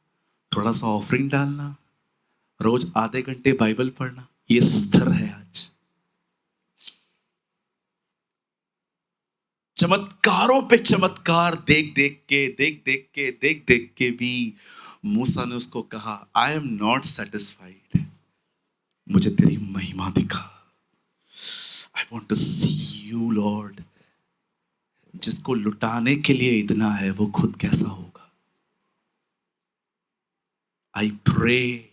Speaker 1: थोड़ा सा ऑफरिंग डालना, रोज आधे घंटे बाइबल पढ़ना। ये स्तर है आज। चमत्कारों पे चमत्कार देख देख के भी मूसा ने उसको कहा, आई एम नॉट सेटिस्फाइड, मुझे तेरी महिमा दिखा। I want to see you Lord. जिसको लुटाने के लिए इतना है, वो खुद कैसा होगा। I pray,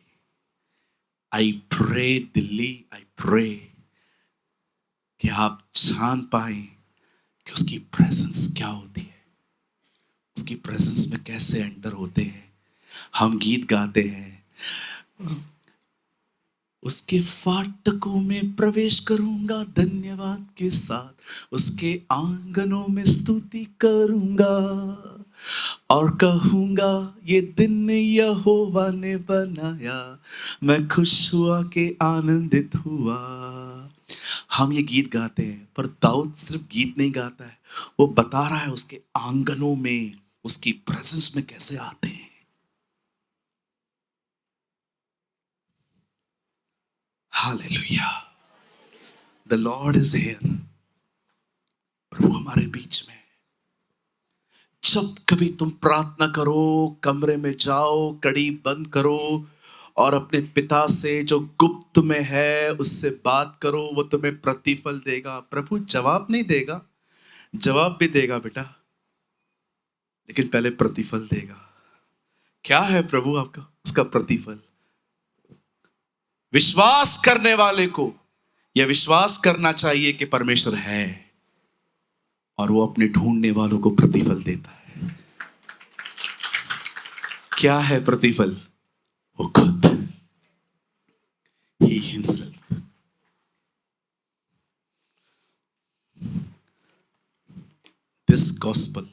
Speaker 1: I pray Delhi, I pray कि आप जान पाए कि उसकी प्रेजेंस क्या होती है, उसकी प्रेजेंस में कैसे एंटर होते हैं। हम गीत गाते हैं, उसके फाटकों में प्रवेश करूंगा धन्यवाद के साथ, उसके आंगनों में स्तुति करूंगा और कहूंगा ये दिन यहोवा ने बनाया, मैं खुश हुआ के आनंदित हुआ। हम ये गीत गाते हैं, पर दाऊद सिर्फ गीत नहीं गाता है, वो बता रहा है उसके आंगनों में, उसकी प्रेजेंस में कैसे आते हैं। Hallelujah, the lord is here. प्रभु हमारे बीच में। जब कभी तुम प्रार्थना करो, कमरे में जाओ, कड़ी बंद करो और अपने पिता से जो गुप्त में है उससे बात करो, वो तुम्हें प्रतिफल देगा। प्रभु जवाब नहीं देगा, जवाब भी देगा बेटा, लेकिन पहले प्रतिफल देगा। क्या है प्रभु आपका उसका प्रतिफल? विश्वास करने वाले को यह विश्वास करना चाहिए कि परमेश्वर है, और वो अपने ढूंढने वालों को प्रतिफल देता है। क्या है प्रतिफल? वो खुद, he himself. This gospel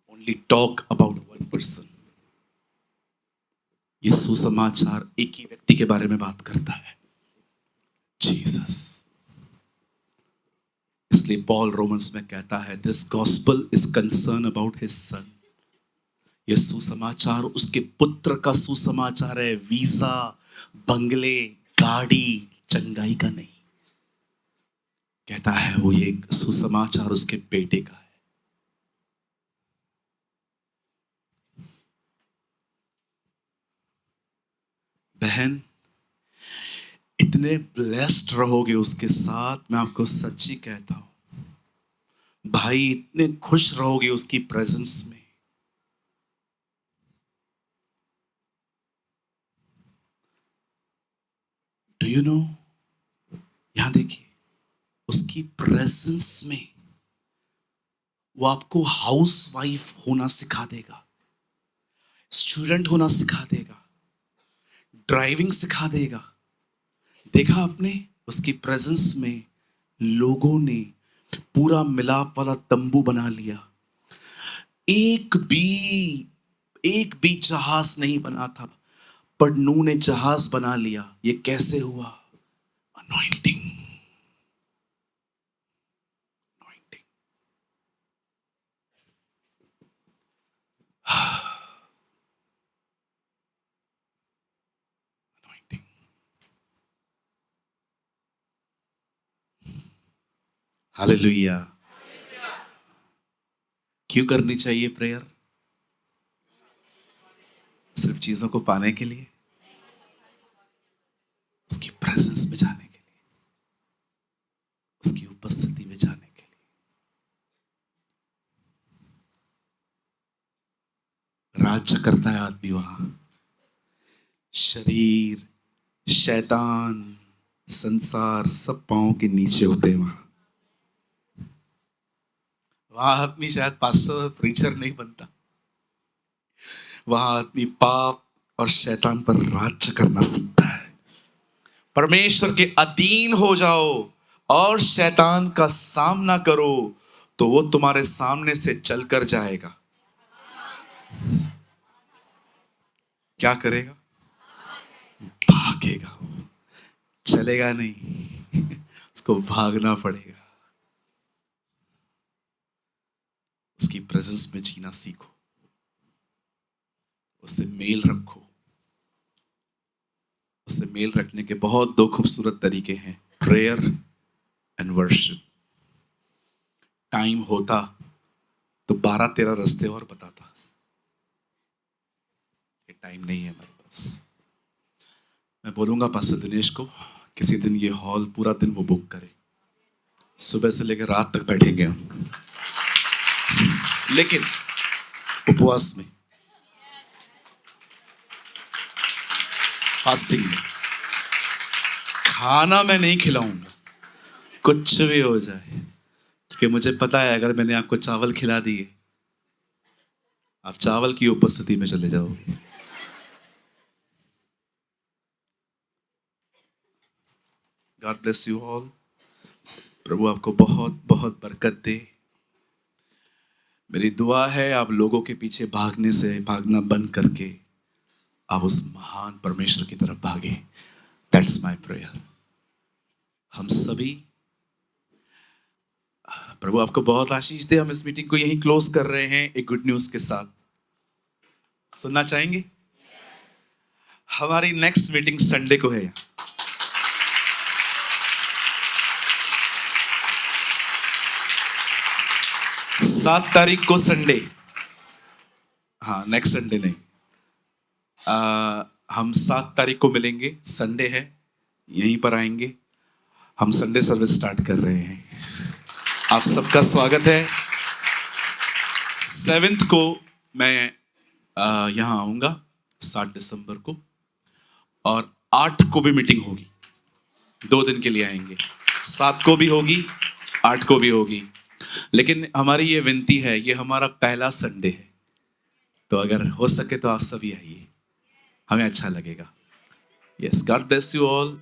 Speaker 1: only talk about one person. ये सुसमाचार एक ही व्यक्ति के बारे में बात करता है, जीसस। इसलिए पॉल रोमन्स में कहता है, this gospel is concern about his son. ये सुसमाचार उसके पुत्र का सुसमाचार है, वीजा, बंगले, गाड़ी, चंगाई का नहीं। कहता है वो ये सुसमाचार उसके बेटे का है। बहन, इतने ब्लेस्ड रहोगे उसके साथ, मैं आपको सच्ची कहता हूं। भाई, इतने खुश रहोगे उसकी प्रेजेंस में। डू यू नो, यहां देखिए, उसकी प्रेजेंस में वो आपको हाउस वाइफ होना सिखा देगा, स्टूडेंट होना सिखा देगा, ड्राइविंग सिखा देगा। देखा आपने, उसकी प्रेजेंस में लोगों ने पूरा मिलाप वाला तंबू बना लिया। एक भी जहाज नहीं बना था, पर नूह ने जहाज बना लिया। ये कैसे हुआ? Anointing, anointing. अनॉइंटिंग। हालेलुया। क्यों करनी चाहिए प्रेयर? सिर्फ चीजों को पाने के लिए? उसकी प्रेजेंस में जाने के लिए, उसकी उपस्थिति में जाने के लिए। राज्य करता है आदमी वहां। शरीर, शैतान, संसार सब पांव के नीचे होते हैं वहां। वहां आदमी शायद पास्टर, प्रीचर नहीं बनता। वहां आदमी पाप और शैतान पर राज्य करना सीखता है। परमेश्वर के अधीन हो जाओ और शैतान का सामना करो, तो वो तुम्हारे सामने से चलकर जाएगा। क्या करेगा? भागेगा, चलेगा नहीं। उसको भागना पड़ेगा। उसकी प्रेजेंस में जीना सीखो, उससे मेल रखो। उससे मेल रखने के बहुत दो खूबसूरत तरीके हैं, प्रेयर एंड वर्शिप। टाइम होता तो 12-13 रास्ते और बताता, ये टाइम नहीं है हमारे पास। मैं बोलूंगा पास्टर दिनेश को, किसी दिन ये हॉल पूरा दिन वो बुक करे, सुबह से लेकर रात तक बैठेंगे हम, लेकिन उपवास में, फास्टिंग में। खाना मैं नहीं खिलाऊंगा, कुछ भी हो जाए, क्योंकि मुझे पता है अगर मैंने आपको चावल खिला दिए, आप चावल की उपस्थिति में चले जाओगे। God bless you all. प्रभु आपको बहुत बहुत बरकत दे। मेरी दुआ है आप लोगों के पीछे भागना बंद करके आप उस महान परमेश्वर की तरफ भागे। That's my prayer. हम सभी, प्रभु आपको बहुत आशीष दे। हम इस मीटिंग को यहीं क्लोज कर रहे हैं एक गुड न्यूज के साथ। सुनना चाहेंगे? हमारी नेक्स्ट मीटिंग संडे को है। 7 तारीख को संडे। हाँ, नेक्स्ट संडे नहीं, हम 7 तारीख को मिलेंगे। संडे है, यहीं पर आएंगे। हम संडे सर्विस स्टार्ट कर रहे हैं। आप सबका स्वागत है। 7th को मैं यहाँ आऊँगा, 7 दिसंबर को, और 8 को भी मीटिंग होगी। 2 दिन के लिए आएंगे, 7 को भी होगी, 8 को भी होगी। लेकिन हमारी ये विनती है, ये हमारा पहला संडे है, तो अगर हो सके तो आप सभी आइए, हमें अच्छा लगेगा। Yes, God bless you all.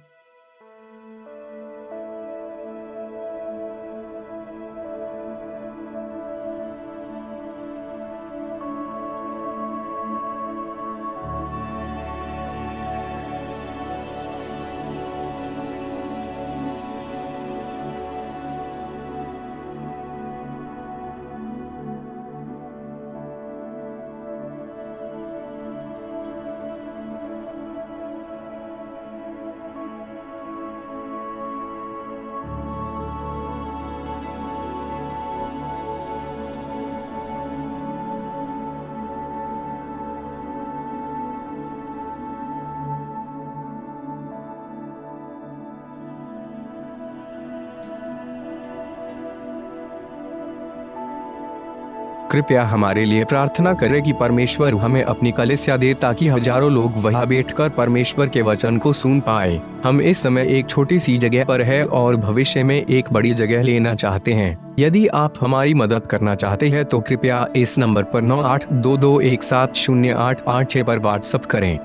Speaker 2: कृपया हमारे लिए प्रार्थना करें कि परमेश्वर हमें अपनी कलीसिया दे ताकि हजारों लोग वहां बैठकर परमेश्वर के वचन को सुन पाए। हम इस समय एक छोटी सी जगह पर है और भविष्य में एक बड़ी जगह लेना चाहते हैं। यदि आप हमारी मदद करना चाहते हैं तो कृपया इस नंबर पर 9822170886 पर व्हाट्सएप करें।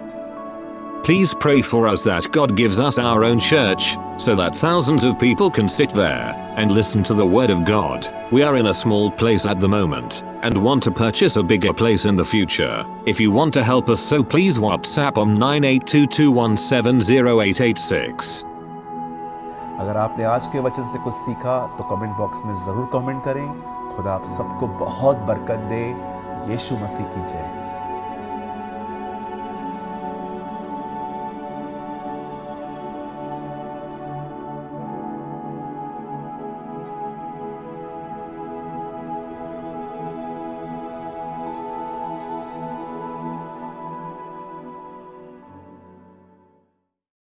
Speaker 4: Please pray for us that God gives us our own church, so that thousands of people can sit there and listen to the Word of God. We are in a small place at the moment and want to purchase a bigger place in the future. If you want to help us, so please WhatsApp on 9822170886.
Speaker 5: अगर आपने आज के वचन से कुछ सीखा तो comment box में ज़रूर कमेंट करें। खुदा आप सबको बहुत बरकत दे। यीशु मसीह की जय।